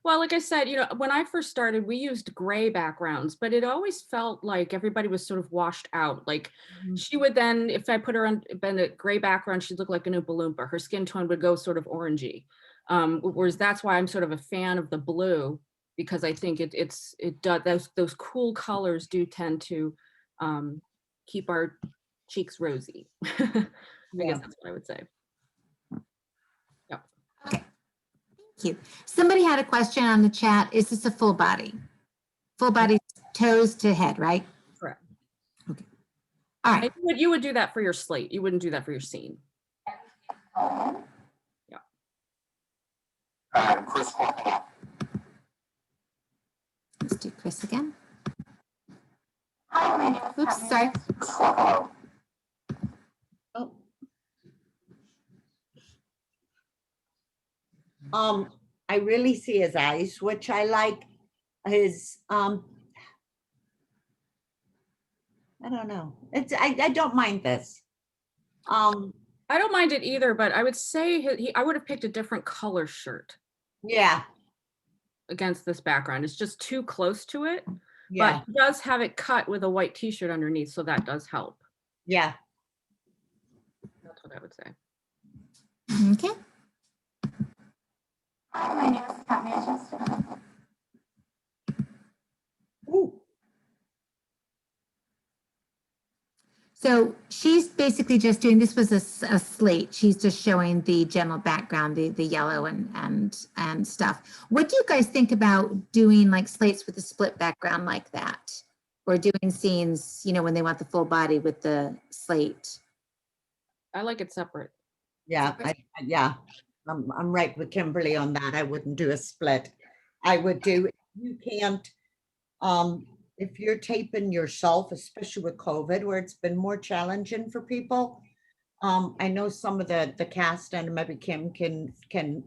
Well, like I said, you know, when I first started, we used gray backgrounds, but it always felt like everybody was sort of washed out. Like she would then, if I put her on a gray background, she'd look like an Oompa Loompa. Her skin tone would go sort of orangey. Whereas that's why I'm sort of a fan of the blue, because I think it does, those cool colors do tend to keep our cheeks rosy. I guess Yeah. that's what I would say. Yeah. Okay. Thank you. Somebody had a question on the chat. Is this a full body? Full body toes to head, right? Correct. Okay. All right. And you would do that for your slate. You wouldn't do that for your scene. Yeah. Let's do Chris again. Oops, sorry. Oh. I really see his eyes, which I like. His I don't know. I don't mind this. I don't mind it either, but I would say I would have picked a different color shirt Yeah. against this background. It's just too close to it, Yeah. but he does have it cut with a white t-shirt underneath, so that does help. Yeah. That's what I would say. Okay. Ooh. So she's basically just doing, this was a slate. She's just showing the general background, the yellow and stuff. What do you guys think about doing like slates with a split background like that? Or doing scenes, you know, when they want the full body with the slate? I like it separate. Yeah. Yeah. I'm right with Kimberly on that. I wouldn't do a split. I would do, you can't, if you're taping yourself, especially with COVID, where it's been more challenging for people. I know some of the cast, and maybe Kim can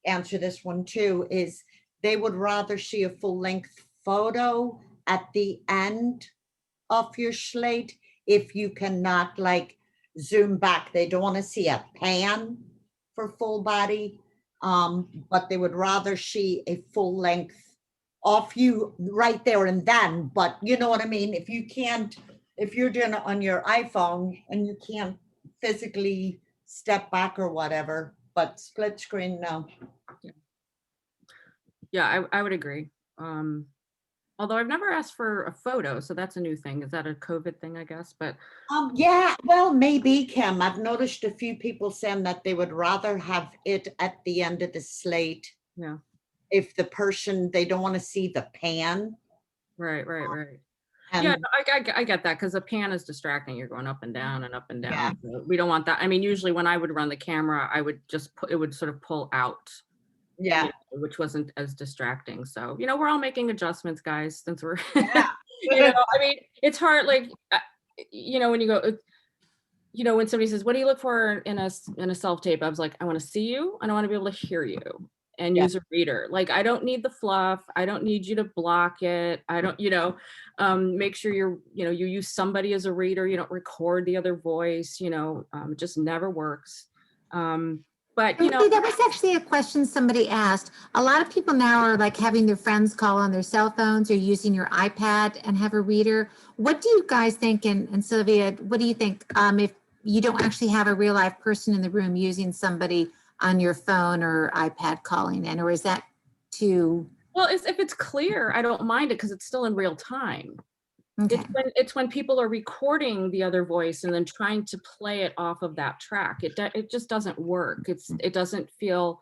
answer this one too, is they would rather see a full length photo at the end of your slate if you cannot like zoom back. They don't want to see a pan for full body, but they would rather see a full length of you right there and then. But you know what I mean? If you can't, if you're doing it on your iPhone and you can't physically step back or whatever, but split screen, no. Yeah, I would agree. Although I've never asked for a photo, so that's a new thing. Is that a COVID thing, I guess? But Yeah, well, maybe, Kim. I've noticed a few people saying that they would rather have it at the end of the slate. yeah, If the person, they don't want to see the pan. right. And Yeah, no, I get that, because the pan is distracting. You're going up and down and up and down. Yeah. So we don't want that. I mean, usually when I would run the camera, I would just it would sort of pull out, yeah. which wasn't as distracting. So, you know, we're all making adjustments, guys, since we're, Yeah. you know, I mean, it's hard, like, you know, when you go, you know, when somebody says, what do you look for in a self-tape? I was like, I want to see you and I want to be able to hear you and Yeah. use a reader. Like, I don't need the fluff. I don't need you to block it. I don't, you know, make sure you use somebody as a reader. You don't record the other voice, you know, it just never works. But, you know, that was actually a question somebody asked. A lot of people now are like having their friends call on their cell phones or using your iPad and have a reader. What do you guys think? And Sylvia, what do you think if you don't actually have a real live person in the room using somebody on your phone or iPad calling in, or is that too? well, if it's clear, I don't mind it because it's still in real time. Okay. It's when people are recording the other voice and then trying to play it off of that track. It just doesn't work. It doesn't feel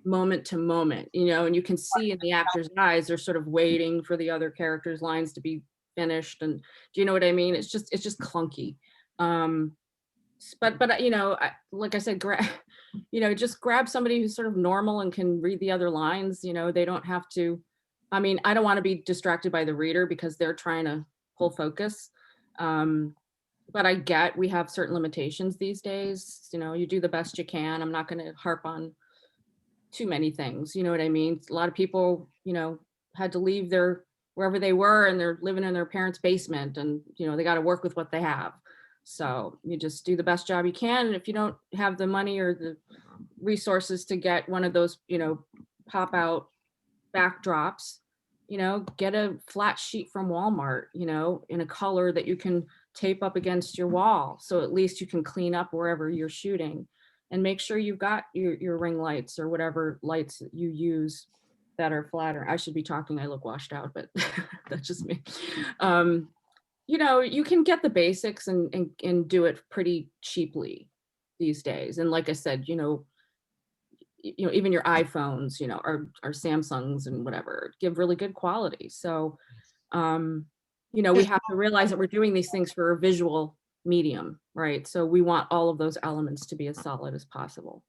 moment to moment, you know, and you can see in the actor's eyes, they're sort of waiting for the other character's lines to be finished. And do you know what I mean? It's just clunky. But you know, like I said, you know, just grab somebody who's sort of normal and can read the other lines. You know, they don't have to. I mean, I don't want to be distracted by the reader because they're trying to pull focus. But we have certain limitations these days. You know, you do the best you can. I'm not going to harp on too many things. You know what I mean? A lot of people, you know, had to leave wherever they were and they're living in their parents' basement and, you know, they got to work with what they have. So you just do the best job you can. And if you don't have the money or the resources to get one of those, you know, pop out backdrops, you know, get a flat sheet from Walmart, you know, in a color that you can tape up against your wall. So at least you can clean up wherever you're shooting, and make sure you've got your ring lights or whatever lights that you use that are flatter. I should be talking, I look washed out, but that's just me. you know, you can get the basics and do it pretty cheaply these days. And like I said, you know, even your iPhones, you know, or Samsungs and whatever, give really good quality. So, you know, we have to realize that we're doing these things for a visual medium, right? So we want all of those elements to be as solid as possible.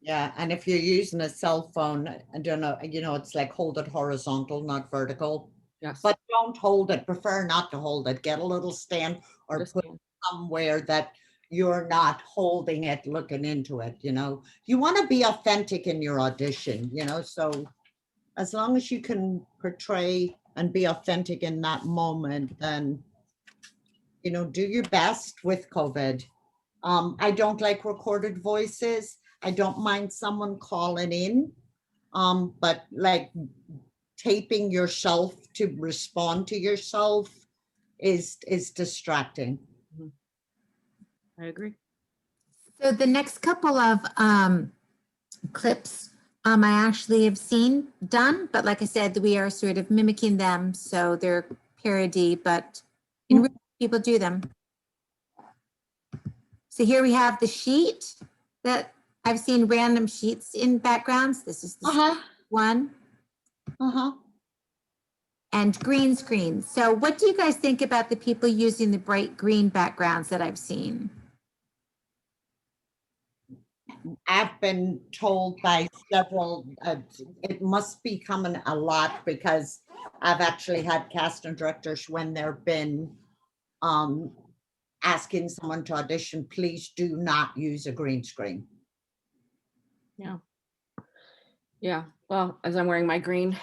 Yeah, and if you're using a cell phone, I don't know, you know, it's like hold it horizontal, not vertical. Yes. But don't hold it, prefer not to hold it. Get a little stand or put it somewhere that you're not holding it, looking into it, you know. You want to be authentic in your audition, you know, so as long as you can portray and be authentic in that moment, then, you know, do your best with COVID. I don't like recorded voices. I don't mind someone calling in, but like taping yourself to respond to yourself is distracting. I agree. So the next couple of clips I actually have seen done, but like I said, we are sort of mimicking them, so they're parody, but in real life, people do them. So here we have the sheet that I've seen random sheets in backgrounds. This is the one. And green screen. So what do you guys think about the people using the bright green backgrounds that I've seen? I've been told by several, it must be coming a lot because I've actually had casting directors when they've been asking someone to audition, please do not use a green screen. Yeah. Yeah. Well, as I'm wearing my green,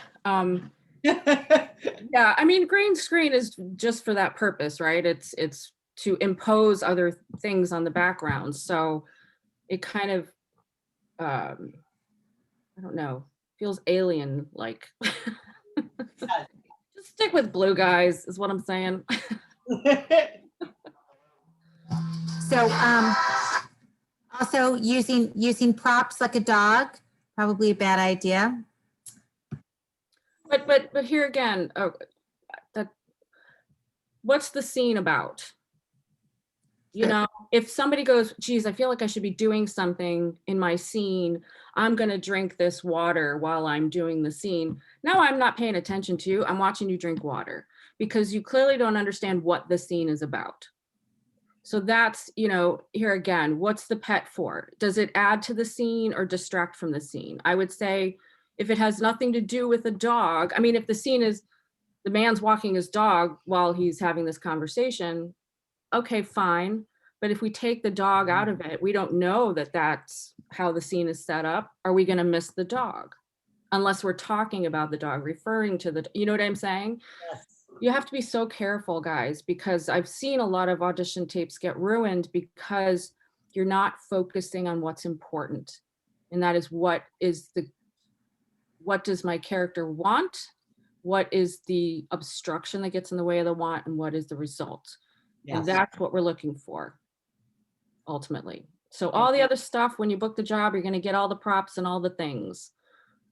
yeah, I mean, green screen is just for that purpose, right? It's to impose other things on the background. So it kind of, I don't know, feels alien like. Just stick with blue, guys, is what I'm saying. So also using props like a dog, probably a bad idea. But here again, what's the scene about? You know, if somebody goes, geez, I feel like I should be doing something in my scene. I'm going to drink this water while I'm doing the scene. Now I'm not paying attention to you. I'm watching you drink water because you clearly don't understand what the scene is about. So that's, you know, here again, what's the pet for? Does it add to the scene or distract from the scene? I would say if it has nothing to do with a dog, I mean, if the scene is the man's walking his dog while he's having this conversation, okay, fine. But if we take the dog out of it, we don't know that that's how the scene is set up. Are we going to miss the dog? Unless we're talking about the dog, referring to the, you know what I'm saying? Yes. You have to be so careful, guys, because I've seen a lot of audition tapes get ruined because you're not focusing on what's important. And that is what does my character want? What is the obstruction that gets in the way of the want, and what is the result? Yes. And that's what we're looking for, ultimately. So all the other stuff, when you book the job, you're going to get all the props and all the things,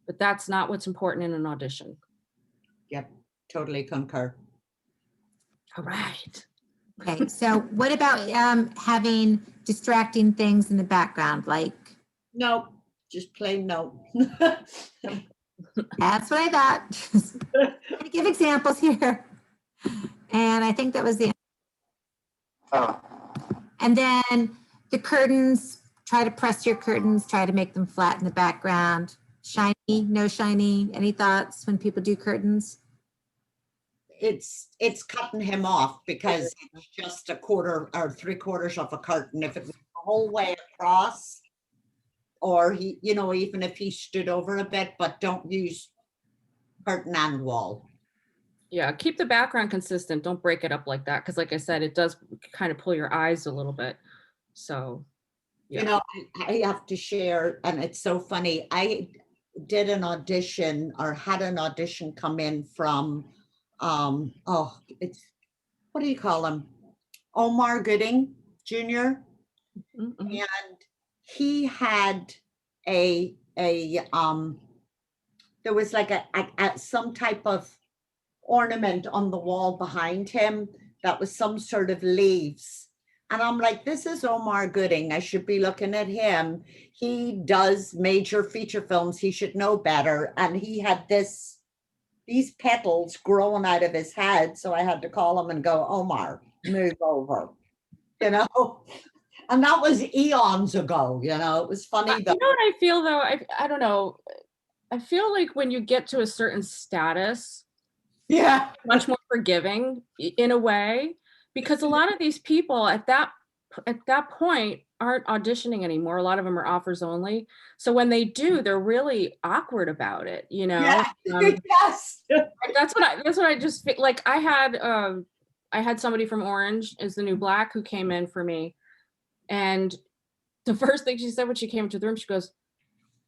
but that's not what's important in an audition. Yep, totally concur. All right. Okay, so what about having distracting things in the background, like? No, just plain no. That's what I thought. I'm gonna give examples here. And I think that was the. And then the curtains, try to press your curtains, try to make them flat in the background. Shiny, no shiny. Any thoughts when people do curtains? It's cutting him off because it's just a quarter or 3/4 of a curtain. If it was the whole way across, or he, you know, even if he stood over a bit, but don't use curtain and wall. Yeah, keep the background consistent. Don't break it up like that. Because like I said, it does kind of pull your eyes a little bit. So, yeah. You know, I have to share, and it's so funny. I did an audition or had an audition come in from, it's, what do you call him? Omar Gooding Jr. Mm-hmm. And he had there was like some type of ornament on the wall behind him that was some sort of leaves. And I'm like, this is Omar Gooding. I should be looking at him. He does major feature films. He should know better. And he had these petals growing out of his head. So I had to call him and go, Omar, move over, you know? And that was eons ago, you know, it was funny though. You know what I feel though? I don't know. I feel like when you get to a certain status, Yeah. much more forgiving in a way, because a lot of these people at that point aren't auditioning anymore. A lot of them are offers only. So when they do, they're really awkward about it, you know? Yeah. Yes. That's what I just feel like. I had somebody from Orange is the New Black who came in for me. And the first thing she said when she came into the room, she goes,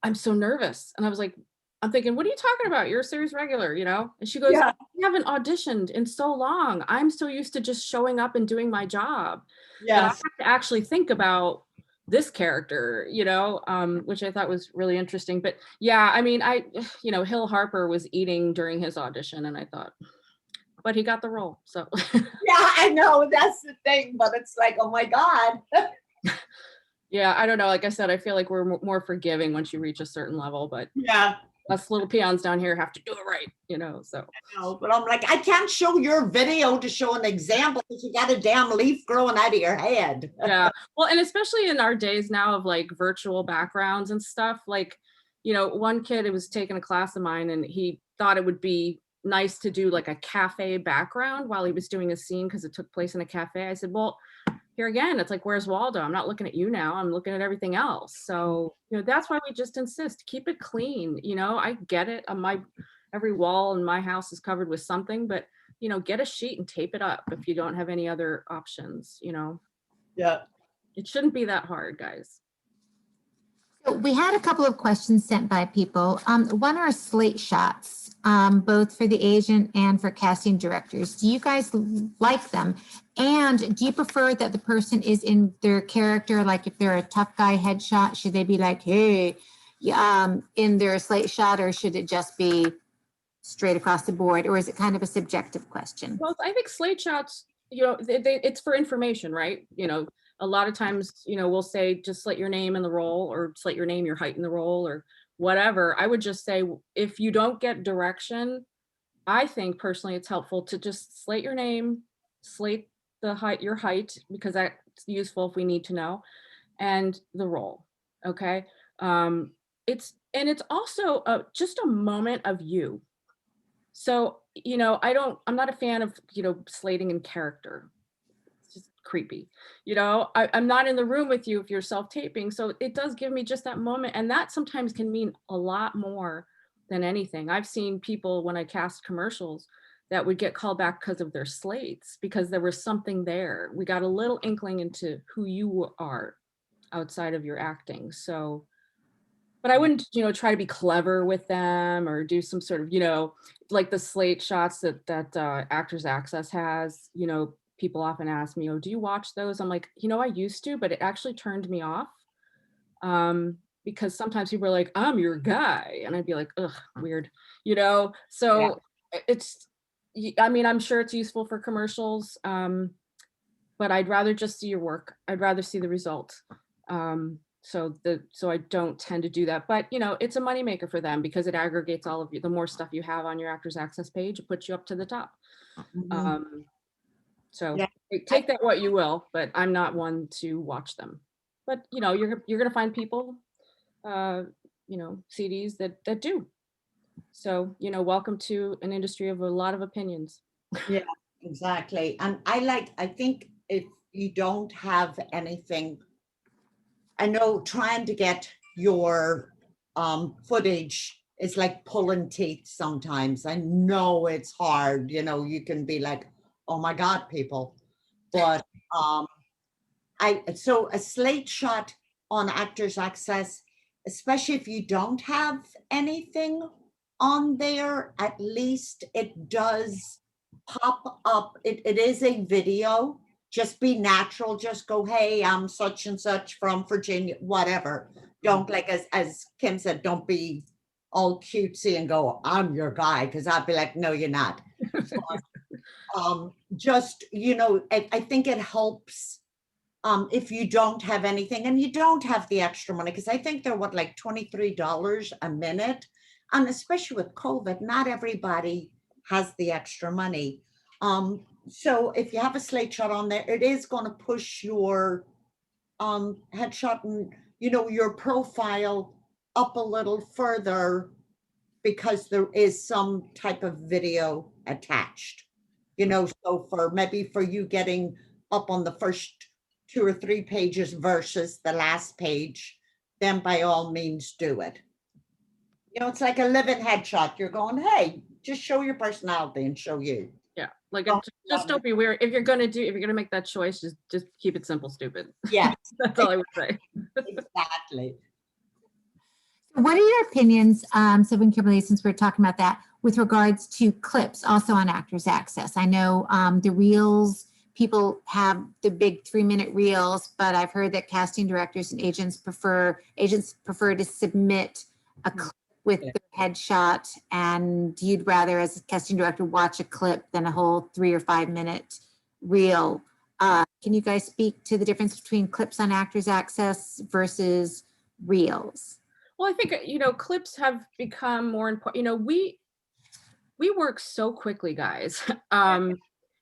I'm so nervous. And I was like, I'm thinking, what are you talking about? You're a series regular, you know? And she goes, Yeah. I haven't auditioned in so long. I'm so used to just showing up and doing my job. That I have Yes. to actually think about this character, you know, which I thought was really interesting. But yeah, I mean, Hill Harper was eating during his audition and I thought, but he got the role, so. Yeah, I know, that's the thing, but it's like, oh my God. Yeah, I don't know. Like I said, I feel like we're more forgiving once you reach a certain level, but Yeah. us little peons down here have to do it right, you know, so. No, but I'm like, I can't show your video to show an example because you got a damn leaf growing out of your head. Yeah, well, and especially in our days now of like virtual backgrounds and stuff, like, you know, one kid, it was taking a class of mine and he thought it would be nice to do like a cafe background while he was doing a scene because it took place in a cafe. I said, well, here again, it's like, where's Waldo? I'm not looking at you now. I'm looking at everything else. So, you know, that's why we just insist, keep it clean. You know, I get it. Every wall in my house is covered with something, but, you know, get a sheet and tape it up if you don't have any other options, you know. Yeah. It shouldn't be that hard, guys. So we had a couple of questions sent by people. One are slate shots, both for the agent and for casting directors. Do you guys like them? And do you prefer that the person is in their character? Like if they're a tough guy headshot, should they be like, hey, in their slate shot, or should it just be straight across the board? Or is it kind of a subjective question? Well, I think slate shots, you know, it's for information, right? You know, a lot of times, you know, we'll say just slate your name in the role or slate your name, your height in the role or whatever. I would just say if you don't get direction, I think personally it's helpful to just slate your name, slate the height, your height, because that's useful if we need to know, and the role. Okay. It's also just a moment of you. So, you know, I'm not a fan of, you know, slating in character. It's just creepy. You know, I'm not in the room with you if you're self-taping. So it does give me just that moment. And that sometimes can mean a lot more than anything. I've seen people when I cast commercials that would get called back because of their slates, because there was something there. We got a little inkling into who you are outside of your acting. So, but I wouldn't, you know, try to be clever with them or do some sort of, you know, like the slate shots that Actors Access has. You know, people often ask me, oh, do you watch those? I'm like, you know, I used to, but it actually turned me off. Because sometimes people are like, I'm your guy. And I'd be like, ugh, weird, you know? So I mean, I'm sure it's useful for commercials, but I'd rather just see your work. I'd rather see the result. So I don't tend to do that, but you know, it's a moneymaker for them because it aggregates all of you. The more stuff you have on your Actors Access page, it puts you up to the top. Mhm. So Yeah. take that what you will, but I'm not one to watch them. But you know, you're gonna find people, you know, CDs that do. So, you know, welcome to an industry of a lot of opinions. Yeah, exactly. And I think if you don't have anything, I know trying to get your footage is like pulling teeth sometimes. I know it's hard, you know, you can be like, oh my God, people. But so a slate shot on Actors Access, especially if you don't have anything on there, at least it does pop up. It is a video. Just be natural. Just go, hey, I'm such and such from Virginia, whatever. Don't, like as Kim said, don't be all cutesy and go, I'm your guy, because I'd be like, no, you're not. But, just, you know, I think it helps if you don't have anything and you don't have the extra money, because I think they're what, like $23 a minute. And especially with COVID, not everybody has the extra money. So if you have a slate shot on there, it is going to push your headshot and, you know, your profile up a little further, because there is some type of video attached, you know. So for maybe for you getting up on the first 2 or 3 pages versus the last page, then by all means do it. You know, it's like a living headshot. You're going, hey, just show your personality and show you. Yeah, like just don't be weird. If you're gonna make that choice, just keep it simple, stupid. Yes, That's all I would say. exactly. What are your opinions, Sylvia and Kimberly, since we're talking about that, with regards to clips also on Actors Access? I know the reels, people have the big 3-minute reels, but I've heard that casting directors and agents prefer to submit a clip with their headshot, and you'd rather, as a casting director, watch a clip than a whole 3 or 5 minute reel. Can you guys speak to the difference between clips on Actors Access versus reels? Well, I think, you know, clips have become more important. You know, we work so quickly, guys.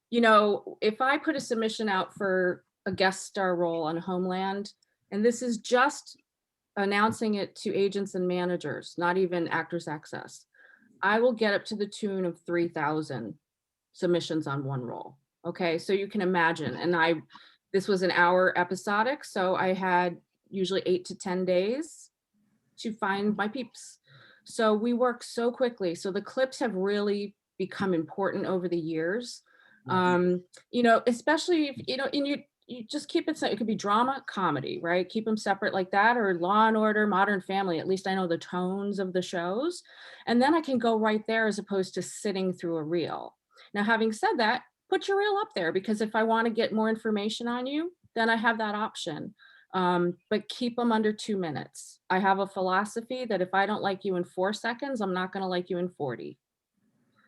You know, if I put a submission out for a guest star role on Homeland, and this is just announcing it to agents and managers, not even Actors Access, I will get up to the tune of 3,000 submissions on one role. Okay, so you can imagine. And this was an hour episodic, so I had usually 8 to 10 days to find my peeps. So we work so quickly. So the clips have really become important over the years. You know, especially if, you know, and you just keep it, it could be drama, comedy, right? Keep them separate like that, or Law and Order, Modern Family. At least I know the tones of the shows. And then I can go right there as opposed to sitting through a reel. Now, having said that, put your reel up there, because if I want to get more information on you, then I have that option. But keep them under 2 minutes. I have a philosophy that if I don't like you in 4 seconds, I'm not going to like you in 40.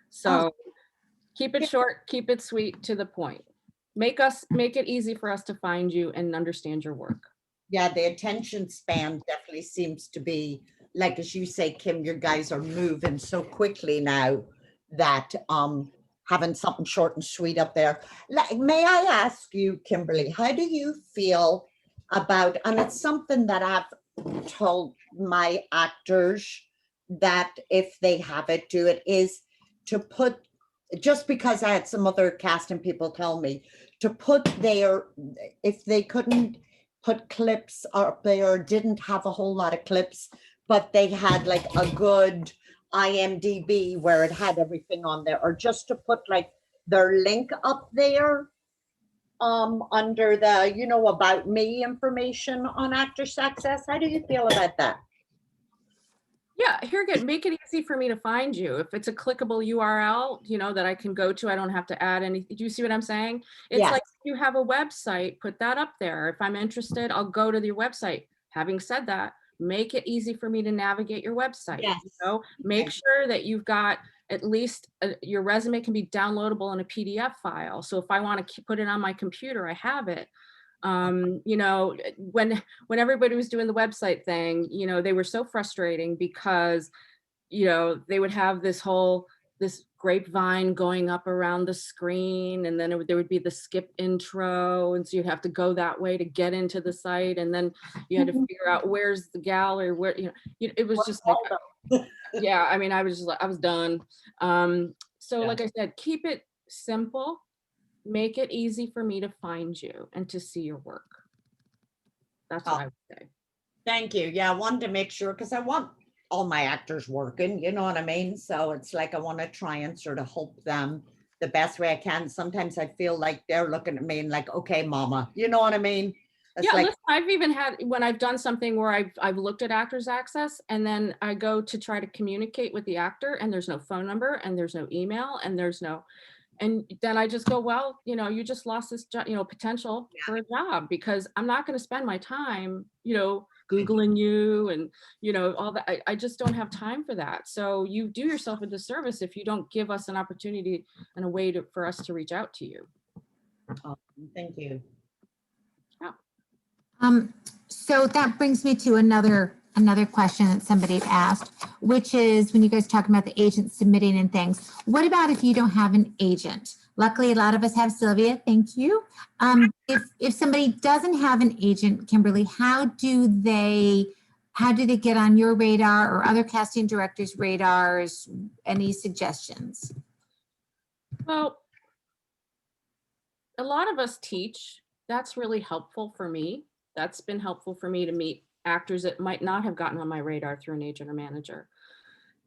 So keep it short, keep it sweet, to the point. Make it easy for us to find you and understand your work. Yeah, the attention span definitely seems to be, like, as you say, Kim, your guys are moving so quickly now that having something short and sweet up there. May I ask you, Kimberly, how do you feel about, and it's something that I've told my actors that if they have it, do it, is to put, just because I had some other casting people tell me, to put their, if they couldn't put clips up there, didn't have a whole lot of clips, but they had like a good IMDb where it had everything on there, or just to put like their link up there under the, you know, about me information on Actors Access. How do you feel about that? Yeah, here again, make it easy for me to find you. If it's a clickable URL, you know, that I can go to, I don't have to add anything. Do you see what I'm saying? It's Yes. like if you have a website, put that up there. If I'm interested, I'll go to your website. Having said that, make it easy for me to navigate your website. Yes. You know, make sure that you've got at least your resume can be downloadable in a PDF file. So if I want to put it on my computer, I have it. You know, when everybody was doing the website thing, you know, they were so frustrating because, you know, they would have this grapevine going up around the screen, and then there would be the skip intro, and so you'd have to go that way to get into the site, and then you had to figure out where's the gallery, where, you know, it was just like, yeah, I mean, I was done. So like I said, keep it simple. Make it easy for me to find you and to see your work. That's what I would say. Thank you. Yeah, I wanted to make sure, because I want all my actors working, you know what I mean? So it's like, I want to try and sort of help them the best way I can. Sometimes I feel like they're looking at me and like, okay, mama, you know what I mean? It's Yeah, like, listen, I've even had, when I've done something where I've looked at Actors Access, and then I go to try to communicate with the actor, and there's no phone number, and there's no email, and there's no, and then I just go, well, you know, you just lost this job, you know, potential for a job, because I'm not going to spend my time, you know, Googling you and, you know, all that. I just don't have time for that. So you do yourself a disservice if you don't give us an opportunity and a way for us to reach out to you. Thank you. So that brings me to another question that somebody asked, which is when you guys talk about the agent submitting and things, what about if you don't have an agent? Luckily, a lot of us have Sylvia. Thank you. If somebody doesn't have an agent, Kimberly, how do they get on your radar or other casting directors' radars? Any suggestions? Well, a lot of us teach. That's really helpful for me. That's been helpful for me to meet actors that might not have gotten on my radar through an agent or manager.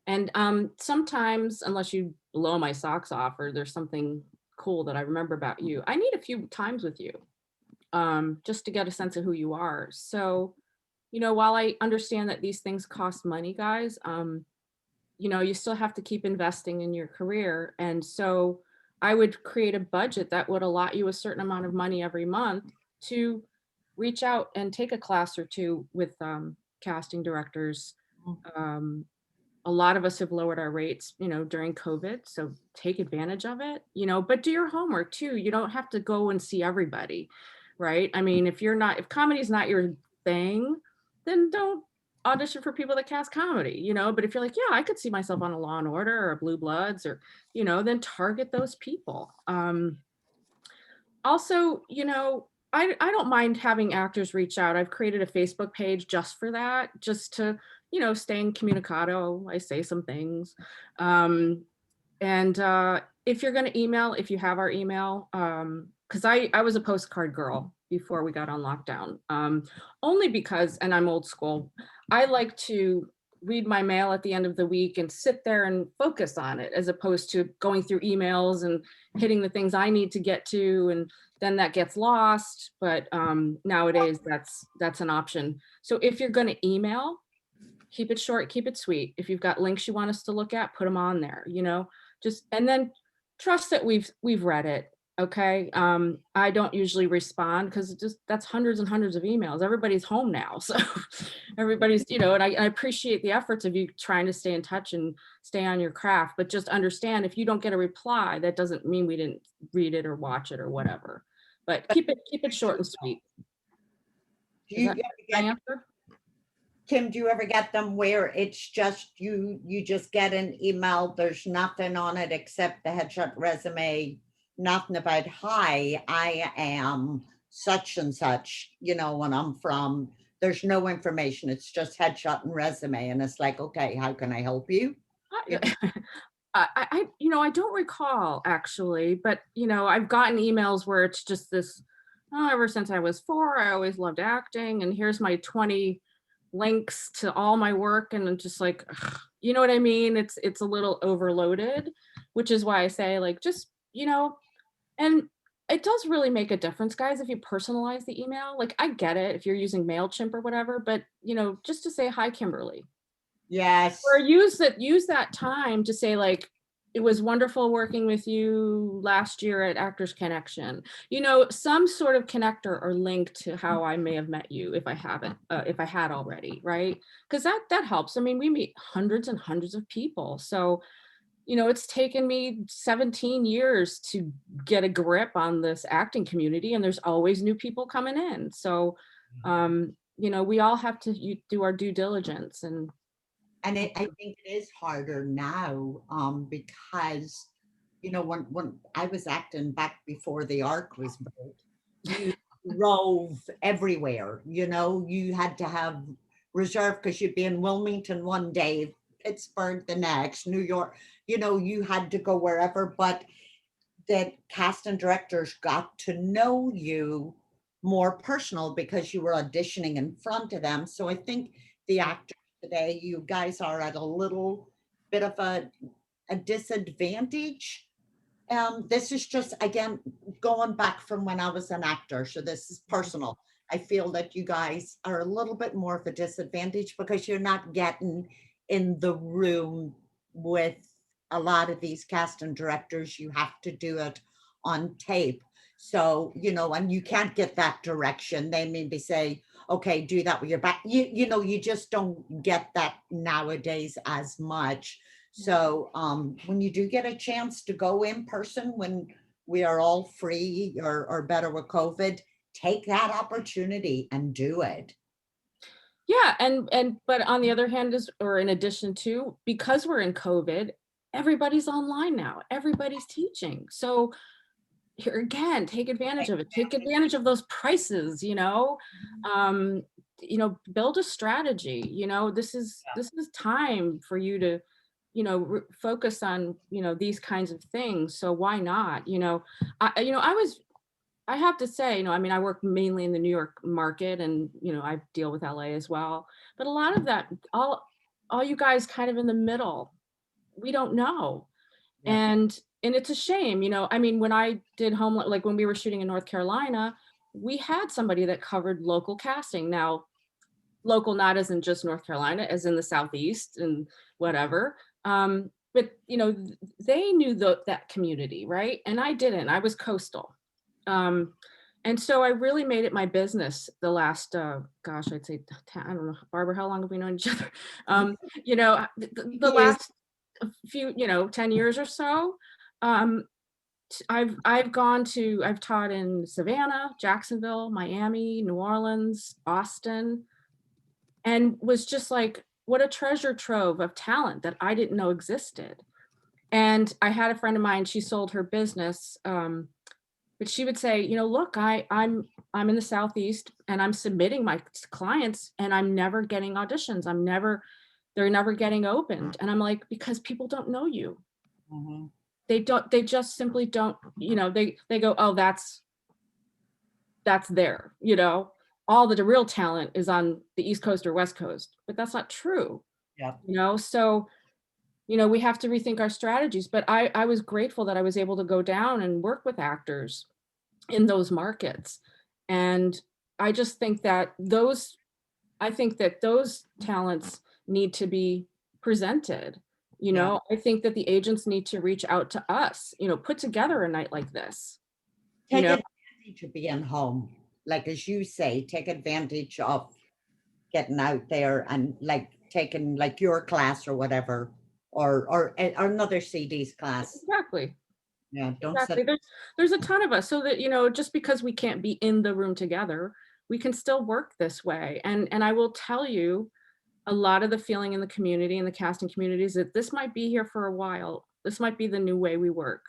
And sometimes, unless you blow my socks off or there's something cool that I remember about you, I need a few times with you just to get a sense of who you are. So, you know, while I understand that these things cost money, guys, you know, you still have to keep investing in your career. And so I would create a budget that would allot you a certain amount of money every month to reach out and take a class or two with casting directors. A lot of us have lowered our rates, you know, during COVID. So take advantage of it, you know, but do your homework too. You don't have to go and see everybody, right? I mean, if comedy is not your thing, then don't audition for people that cast comedy, you know, but if you're like, yeah, I could see myself on a Law and Order or Blue Bloods or, you know, then target those people. Also, you know, I don't mind having actors reach out. I've created a Facebook page just for that, just to, you know, stay in communicado. I say some things. If you're going to email, if you have our email, because I was a postcard girl before we got on lockdown, only because, and I'm old school, I like to read my mail at the end of the week and sit there and focus on it, as opposed to going through emails and hitting the things I need to get to, and then that gets lost. But nowadays that's an option. So if you're going to email, keep it short, keep it sweet. If you've got links you want us to look at, put them on there, you know, and then trust that we've read it. Okay. I don't usually respond because that's hundreds and hundreds of emails. Everybody's home now. So everybody's, you know, and I appreciate the efforts of you trying to stay in touch and stay on your craft, but just understand if you don't get a reply, that doesn't mean we didn't read it or watch it or whatever, but keep it short and sweet. Do you Answer? Kim, do you ever get them where it's just you just get an email, there's nothing on it except the headshot resume, nothing about, hi, I am such and such, you know, when I'm from, there's no information, it's just headshot and resume, and it's like, okay, how can I help you? I you know, I don't recall actually, but you know, I've gotten emails where it's just this, oh, ever since I was 4, I always loved acting, and here's my 20 links to all my work, and I'm just like, ugh, you know what I mean? It's a little overloaded, which is why I say, like, just, you know, and it does really make a difference, guys, if you personalize the email. Like, I get it if you're using MailChimp or whatever, but you know, just to say, hi, Kimberly. Yes. Or use that time to say, like, it was wonderful working with you last year at Actors Connection. You know, some sort of connector or link to how I may have met you if I haven't, if I had already, right? Because that helps. I mean, we meet hundreds and hundreds of people. So, you know, it's taken me 17 years to get a grip on this acting community, and there's always new people coming in. So, you know, we all have to do our due diligence. And I think it is harder now because, you know, when I was acting back before the Ark was built, you drove everywhere, you know, you had to have reserve because you'd be in Wilmington one day, Pittsburgh the next, New York, you know, you had to go wherever, but that casting directors got to know you more personal because you were auditioning in front of them. So I think the actors today, you guys are at a little bit of a disadvantage. This is just, again, going back from when I was an actor, so this is personal. I feel that you guys are a little bit more of a disadvantage because you're not getting in the room with a lot of these casting directors. You have to do it on tape. So, you know, and you can't get that direction. They maybe say, okay, do that with your back. You know, you just don't get that nowadays as much. So when you do get a chance to go in person, when we are all free or better with COVID, take that opportunity and do it. Yeah, but on the other hand or in addition to, because we're in COVID, everybody's online now, everybody's teaching. So here again, take advantage of it, take advantage of those prices, you know, build a strategy, you know, this is time for you to, you know, focus on, you know, these kinds of things. So why not, you know, I have to say, you know, I mean, I work mainly in the New York market and, you know, I deal with LA as well, but a lot of that, all you guys kind of in the middle, we don't know. Yeah. And it's a shame, you know, I mean, when I did HOMELAND, like when we were shooting in North Carolina, we had somebody that covered local casting. Now, local not as in just North Carolina, as in the Southeast and whatever. But, you know, they knew that community, right? And I didn't, I was coastal. And so I really made it my business the last, gosh, I'd say, I don't know, Barbara, how long have we known each other? You know, the last few, you know, 10 years or so, I've taught in Savannah, Jacksonville, Miami, New Orleans, Austin, and was just like, what a treasure trove of talent that I didn't know existed. And I had a friend of mine, she sold her business, but she would say, you know, look, I'm in the Southeast and I'm submitting my clients and I'm never getting auditions. They're never getting opened. And I'm like, because people don't know you. Mm-hmm. They just simply don't, you know, they go, oh, that's there, you know, all the real talent is on the East Coast or West Coast, but that's not true. Yeah. You know, so, you know, we have to rethink our strategies, but I was grateful that I was able to go down and work with actors in those markets. And I just think that those talents need to be presented. You know, I think that the agents need to reach out to us, you know, put together a night like this. Take You know? advantage of being home. Like, as you say, take advantage of getting out there and like taking like your class or whatever, or another CD's class. Exactly. Yeah, don't Exactly. There's a ton of us, so that, you know, just because we can't be in the room together, we can still work this way. And I will tell you, a lot of the feeling in the community, in the casting community, is that this might be here for a while. This might be the new way we work.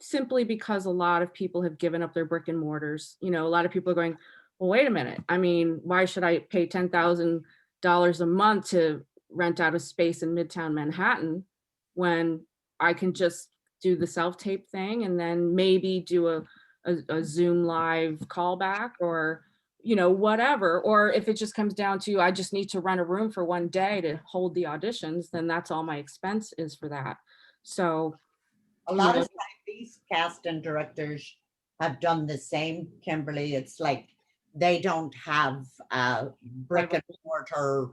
Simply because a lot of people have given up their brick and mortars. You know, a lot of people are going, well, wait a minute. I mean, why should I pay $10,000 a month to rent out a space in Midtown Manhattan when I can just do the self-tape thing and then maybe do a Zoom live callback, or, you know, whatever. Or if it just comes down to, I just need to rent a room for one day to hold the auditions, then that's all my expense is for that. So a lot of times these casting directors have done the same, Kimberly. It's like they don't have a brick and mortar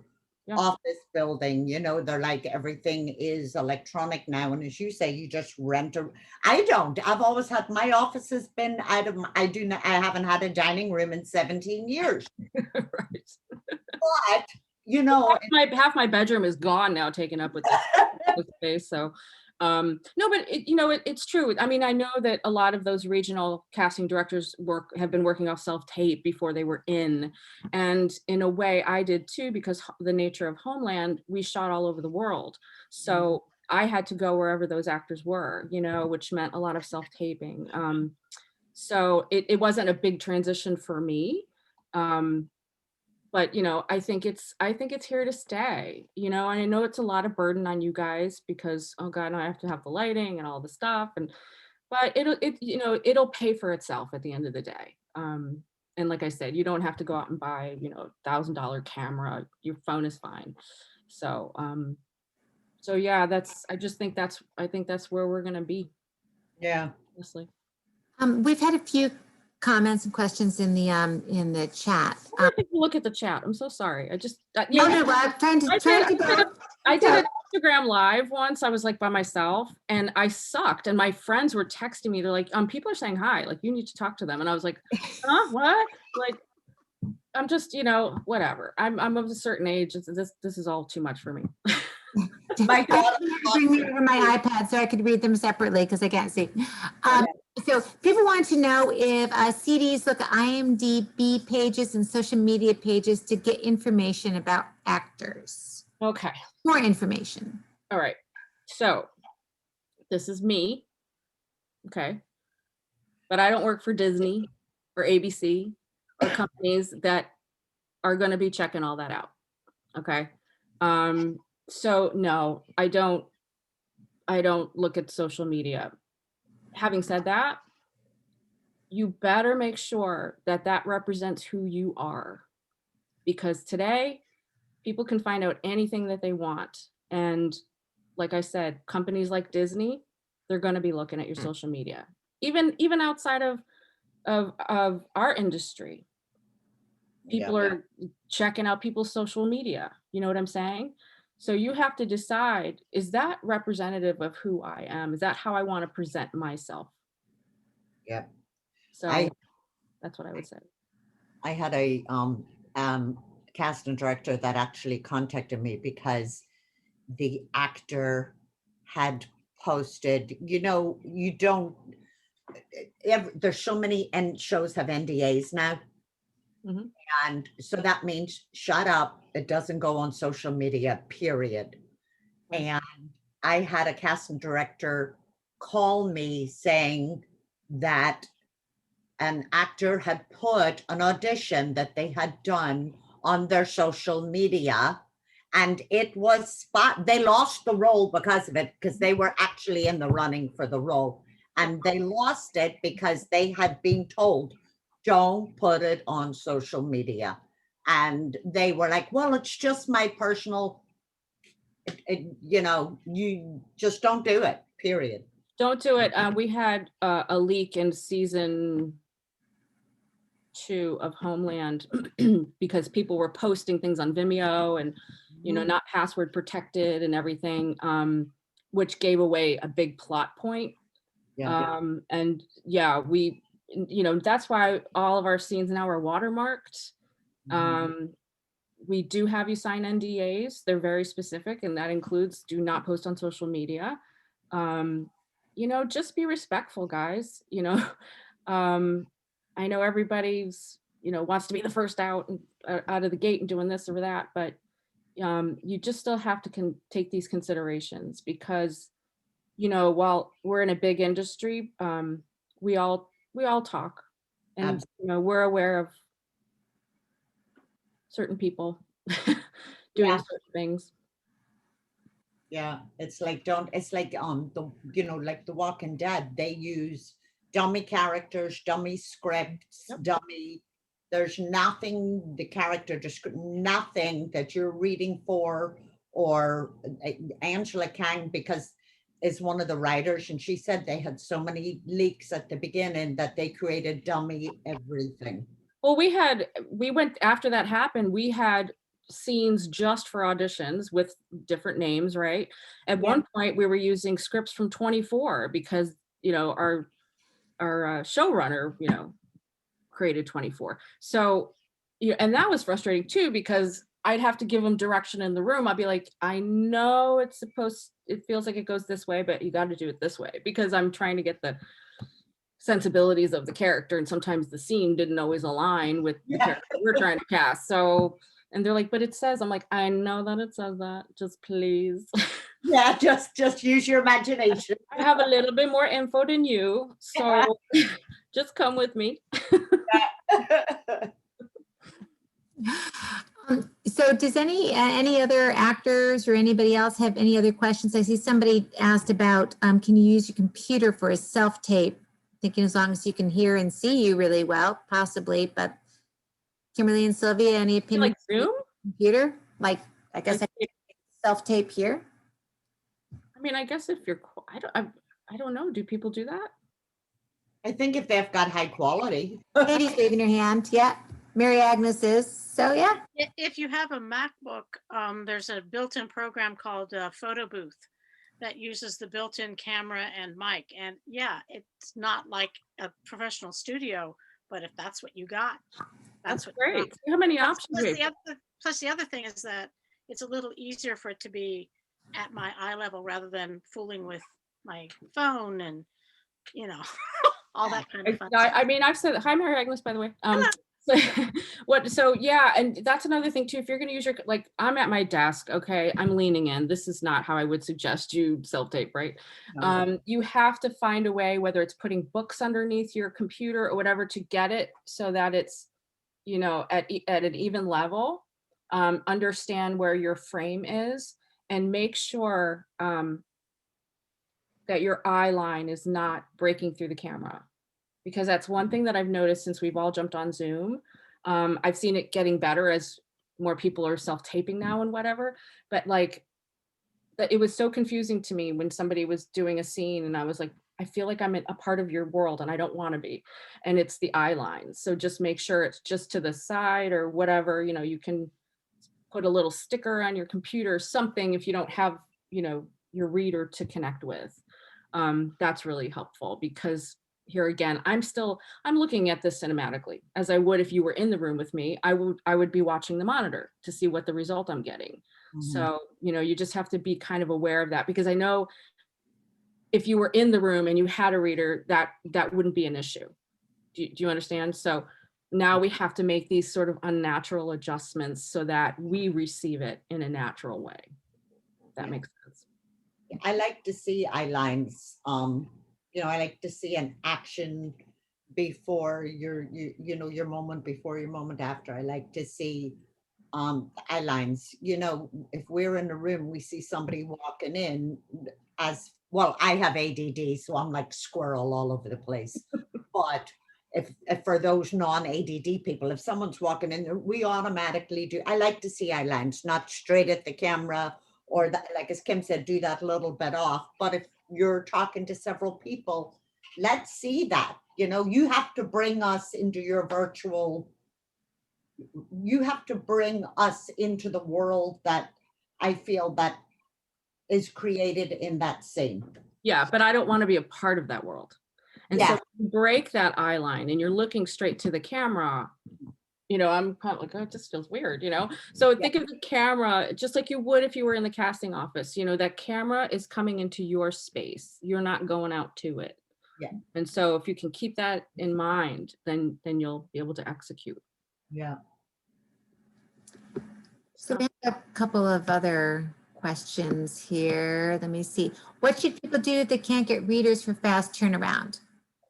office building, you know, they're like, everything is electronic now. And as you say, you just rent I've always had, my office has been I haven't had a dining room in 17 years. Right. But, you know, half my bedroom is gone now, taken up with the space. So no, but it's true. I mean, I know that a lot of those regional casting directors have been working off self-tape before they were in. And in a way I did too, because the nature of HOMELAND, we shot all over the world. So I had to go wherever those actors were, you know, which meant a lot of self-taping. So it wasn't a big transition for me. But, you know, I think it's here to stay, you know, and I know it's a lot of burden on you guys because, oh God, I have to have the lighting and all the stuff. But it'll pay for itself at the end of the day. And like I said, you don't have to go out and buy, you know, $1,000 camera. Your phone is fine. So, so yeah, I think that's where we're going to be. Yeah. Honestly. We've had a few comments and questions in the chat. Look at the chat. I'm so sorry. I just I'm trying to I did an Instagram live once. I was like by myself and I sucked. And my friends were texting me. They're like, people are saying hi. Like, you need to talk to them. And I was like, huh? What? Like, I'm just, you know, whatever. I'm of a certain age. This is all too much for me. My daughter Bring me over my iPad so I could read them separately because I can't see. So people want to know if CDs look at IMDb pages and social media pages to get information about actors. Okay. More information. All right. So this is me. Okay. But I don't work for Disney or ABC or companies that are going to be checking all that out. Okay. So no, I don't look at social media. Having said that, you better make sure that that represents who you are, because today people can find out anything that they want. And like I said, companies like Disney, they're going to be looking at your social media, even outside of our industry. People are checking out people's social media. You know what I'm saying? So you have to decide, is that representative of who I am? Is that how I want to present myself? Yep. So that's what I would say. I had a casting director that actually contacted me because the actor had posted, you know, you don't, there's so many shows have NDAs now. Mhm. And so that means shut up. It doesn't go on social media, period. Right. And I had a casting director call me saying that an actor had put an audition that they had done on their social media, and it was they lost the role because of it, because they were actually in the running for the role, and they lost it because they had been told, don't put it on social media. And they were like, well, it's just my personal, you know, you just don't do it, period. Don't do it. We had a leak in season 2 of Homeland because people were posting things on Vimeo and, you know, not password protected and everything, which gave away a big plot point. And yeah, we, you know, that's why all of our scenes now are watermarked. We do have you sign NDAs. They're very specific, and that includes do not post on social media. You know, just be respectful, guys. You know, I know everybody's, you know, wants to be the first out and out of the gate and doing this or that, but you just still have to take these considerations because, you know, while we're in a big industry, we all talk, and you know, we're aware of certain people doing certain things. Yeah, it's like it's like the, you know, like The Walking Dead, they use dummy characters, dummy scripts, dummy, there's nothing, the character nothing that you're reading for. Or Angela Kang, because is one of the writers, and she said they had so many leaks at the beginning that they created dummy everything. Well, we went after that happened, we had scenes just for auditions with different names, right? At one point we were using scripts from 24 because, you know, our showrunner, you know, created 24. So, yeah, and that was frustrating too, because I'd have to give them direction in the room. I'd be like, I know it feels like it goes this way, but you got to do it this way, because I'm trying to get the sensibilities of the character, and sometimes the scene didn't always align with the character we're trying to cast. So, and they're like, but it says, I'm like, I know that it says that, just please. Yeah, just use your imagination. I have a little bit more info than you, so just come with me. So does any other actors or anybody else have any other questions? I see somebody asked about, can you use your computer for a self-tape? Thinking as long as you can hear and see you really well, possibly, but Kimberly and Sylvia, any opinion? Like Zoom? Computer? Like, I guess I could self-tape here? I mean, I guess if you're, I don't know, do people do that? I think if they've got high quality. Katie's waving her hand, yeah. Mary Agnes is, so yeah. If you have a MacBook, there's a built-in program called Photo Booth that uses the built-in camera and mic. And yeah, it's not like a professional studio, but if that's what you got, That's what. great. See how many options Plus we the have. plus the other thing is that it's a little easier for it to be at my eye level rather than fooling with my phone and, you know, all that kind of fun stuff. I mean, I've said, hi, Mary Agnes, by the way. So yeah, and that's another thing too. If you're going to use your, like, I'm at my desk, okay, I'm leaning in. This is not how I would suggest you self-tape, right? You have to find a way, whether it's putting books underneath your computer or whatever, to get it so that it's, you know, at an even level. Understand where your frame is, and make sure that your eye line is not breaking through the camera. Because that's one thing that I've noticed since we've all jumped on Zoom. I've seen it getting better as more people are self-taping now and whatever, but like, it was so confusing to me when somebody was doing a scene and I was like, I feel like I'm a part of your world and I don't want to be. And it's the eye line. So just make sure it's just to the side or whatever, you know, you can put a little sticker on your computer, something, if you don't have, you know, your reader to connect with. That's really helpful, because here again, I'm looking at this cinematically as I would if you were in the room with me. I would be watching the monitor to see what the result I'm getting. So, you know, you just have to be kind of aware of that, because I know if you were in the room and you had a reader, that wouldn't be an issue. Do you understand? So now we have to make these sort of unnatural adjustments so that we receive it in a natural way. If that makes sense. I like to see eye lines. You know, I like to see an action before your moment before, your moment after. I like to see eye lines. You know, if we're in a room, we see somebody walking in, as well, I have ADD, so I'm like squirrel all over the place. But if for those non-ADD people, if someone's walking in there, we automatically do. I like to see eye lines, not straight at the camera, or that, like as Kim said, do that little bit off. But if you're talking to several people, let's see that. You know, you have to bring us into your virtual, you have to bring us into the world that I feel that is created in that scene. Yeah, but I don't want to be a part of that world. And so you break that eye line and you're looking straight to the camera. You know, I'm kind of like, oh, it just feels weird, you know? So think of the camera just like you would if you were in the casting office. You know, that camera is coming into your space. You're not going out to it. Yeah. And so if you can keep that in mind, then you'll be able to execute. Yeah. So we have a couple of other questions here. Let me see. What should people do if they can't get readers for fast turnaround?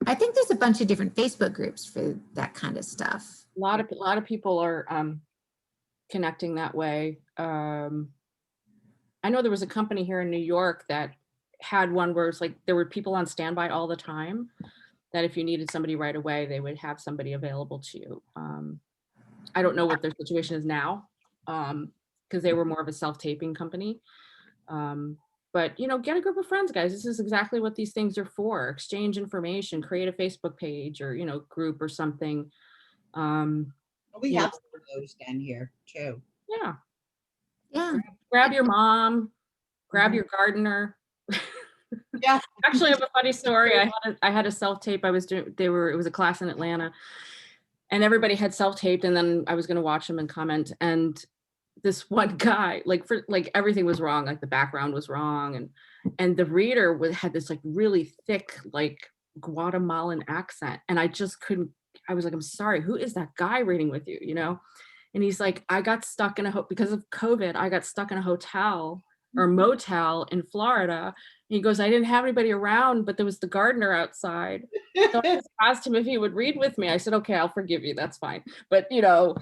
I think there's a bunch of different Facebook groups for that kind of stuff. A lot of people are connecting that way. I know there was a company here in New York that had one where it's like there were people on standby all the time, that if you needed somebody right away, they would have somebody available to you. I don't know what their situation is now, because they were more of a self-taping company. But, you know, get a group of friends, guys. This is exactly what these things are for. Exchange information, create a Facebook page or, you know, group or something. We have some of those down here too. Yeah. Yeah. Grab your mom, grab your gardener. Yeah. Actually, I have a funny story. I had a self-tape. It was a class in Atlanta and everybody had self-taped, and then I was going to watch them and comment. And this one guy, like everything was wrong. Like the background was wrong. And the reader had this like really thick, like Guatemalan accent. And I just couldn't, I was like, I'm sorry, who is that guy reading with you? You know? And he's like, I got stuck in because of COVID, I got stuck in a hotel or motel in Florida. And he goes, I didn't have anybody around, but there was the gardener outside. So I just asked him if he would read with me. I said, okay, I'll forgive you. That's fine. But, you know,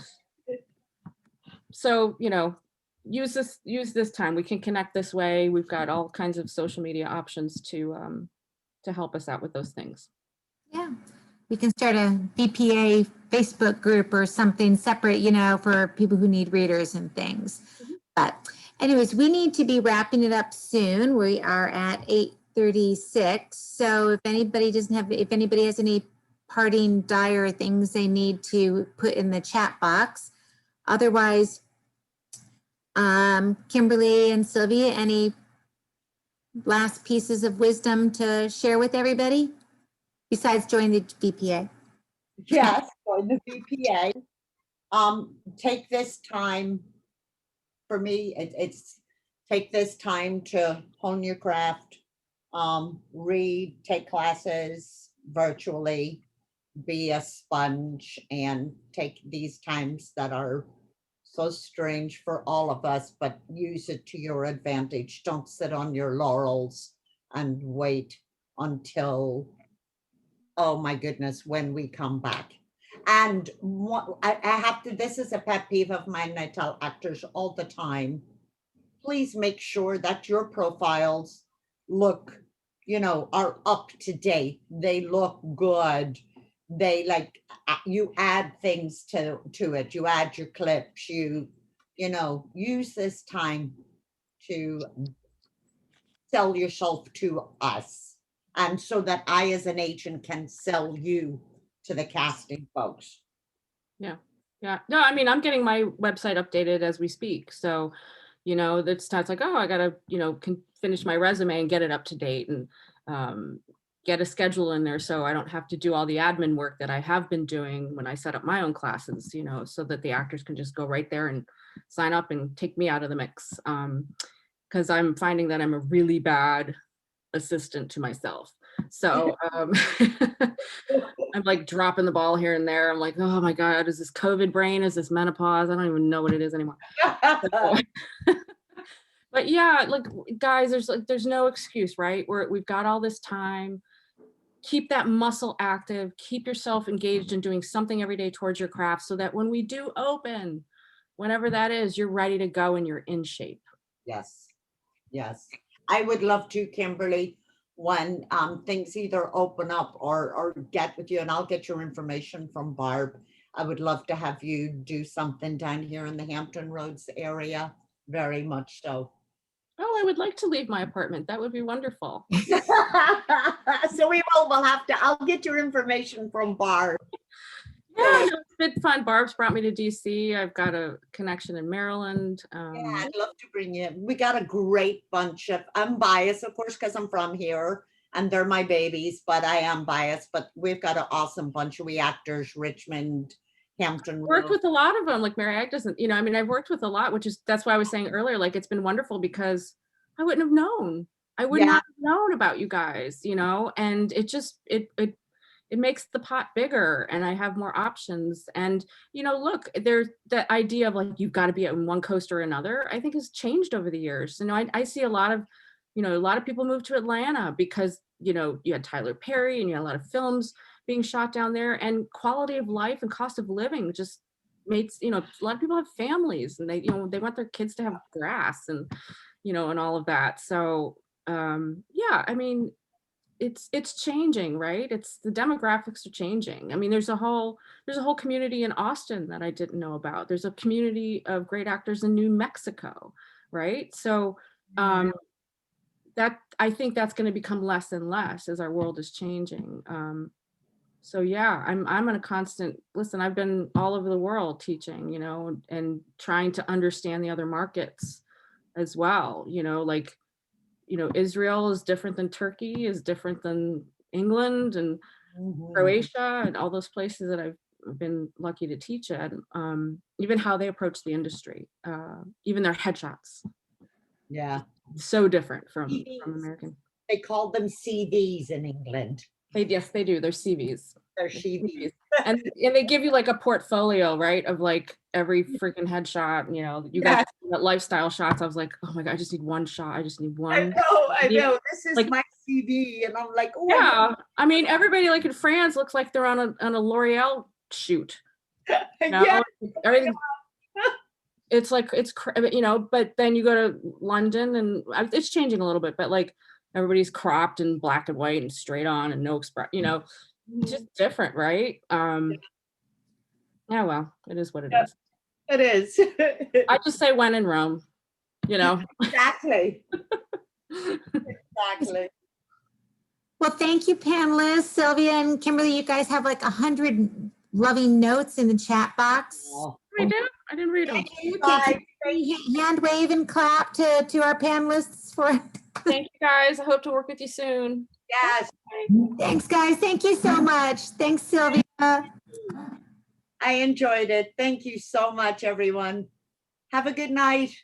so, you know, use this time. We can connect this way. We've got all kinds of social media options to help us out with those things. Yeah. We can start a BPA Facebook group or something separate, you know, for people who need readers and things. But anyways, we need to be wrapping it up soon. We are at 8:36. So if anybody has any parting dire things they need to put in the chat box. Otherwise, Kimberly and Sylvia, any last pieces of wisdom to share with everybody besides join the BPA? Yes, join the BPA. take this time, for me, it's take this time to hone your craft, read, take classes virtually, be a sponge, and take these times that are so strange for all of us, but use it to your advantage. Don't sit on your laurels and wait until, oh my goodness, when we come back. And what I have to, this is a pet peeve of mine, I tell actors all the time, please make sure that your profiles look, you know, are up to date. They look good. They like, you add things to it. You add your clips, you know, use this time to sell yourself to us. And so that I, as an agent, can sell you to the casting folks. Yeah. Yeah. No, I mean, I'm getting my website updated as we speak. So, you know, it's like, oh, I got to, you know, finish my resume and get it up to date and get a schedule in there. So I don't have to do all the admin work that I have been doing when I set up my own classes, you know, so that the actors can just go right there and sign up and take me out of the mix. Because I'm finding that I'm a really bad assistant to myself. So I'm like dropping the ball here and there. I'm like, oh my God, is this COVID brain? Is this menopause? I don't even know what it is anymore. But yeah, like guys, there's no excuse, right? We've got all this time. Keep that muscle active, keep yourself engaged in doing something every day towards your craft so that when we do open, whenever that is, you're ready to go and you're in shape. Yes. Yes. I would love to, Kimberly, when things either open up or get with you, and I'll get your information from Barb. I would love to have you do something down here in the Hampton Roads area, very much so. Oh, I would like to leave my apartment. That would be wonderful. So we'll have to, I'll get your information from Barb. Yeah, no, it's been fun. Barb's brought me to DC. I've got a connection in Maryland. Yeah, I'd love to bring you. We got a great bunch of, I'm biased, of course, because I'm from here and they're my babies, but I am biased, but we've got an awesome bunch of actors, Richmond, Hampton. Worked with a lot of them, like Mary Agnes, you know, I mean, I've worked with a lot, which is, that's why I was saying earlier, like, it's been wonderful because I wouldn't have known. I would not have known about you guys, you know, and it just, it makes the pot bigger and I have more options. And, you know, look, there's the idea of like, you've got to be on one coast or another, I think has changed over the years. You know, I see a lot of, you know, a lot of people move to Atlanta because, you know, you had Tyler Perry and you had a lot of films being shot down there, and quality of life and cost of living just makes, you know, a lot of people have families and they, you know, they want their kids to have grass and, you know, and all of that. So, yeah, I mean, it's changing, right? It's the demographics are changing. I mean, there's a whole community in Austin that I didn't know about. There's a community of great actors in New Mexico, right? So that I think that's going to become less and less as our world is changing. So yeah, I'm on a constant, listen, I've been all over the world teaching, you know, and trying to understand the other markets as well, you know, like, you know, Israel is different than Turkey, is different than England and Croatia and all those places that I've been lucky to teach at, even how they approach the industry, even their headshots. Yeah. So different from American. They call them CVs in England. Yes, they do. They're CVs. They're CVs. And they give you like a portfolio, right, of like every freaking headshot. You know, you got lifestyle shots. I was like, oh my God, I just need one shot. I just need one. I know. This is like my CV, and I'm like, oh yeah. I mean, everybody like in France looks like they're on a L'Oreal shoot. You know? Yeah. Everything. It's like you know, but then you go to London and it's changing a little bit, but like everybody's cropped and black and white and straight on and no express, you know, just different, right? Yeah, well, it is what it is. It is. I just say when in Rome, you know. Exactly. Exactly. Well, thank you, panelists. Sylvia and Kimberly, you guys have like 100 loving notes in the chat box. Oh. I did? I didn't read them. Hand wave and clap to our panelists for it. Thank you, guys. I hope to work with you soon. Yes. Thanks, guys. Thank you so much. Thanks, Sylvia. I enjoyed it. Thank you so much, everyone. Have a good night.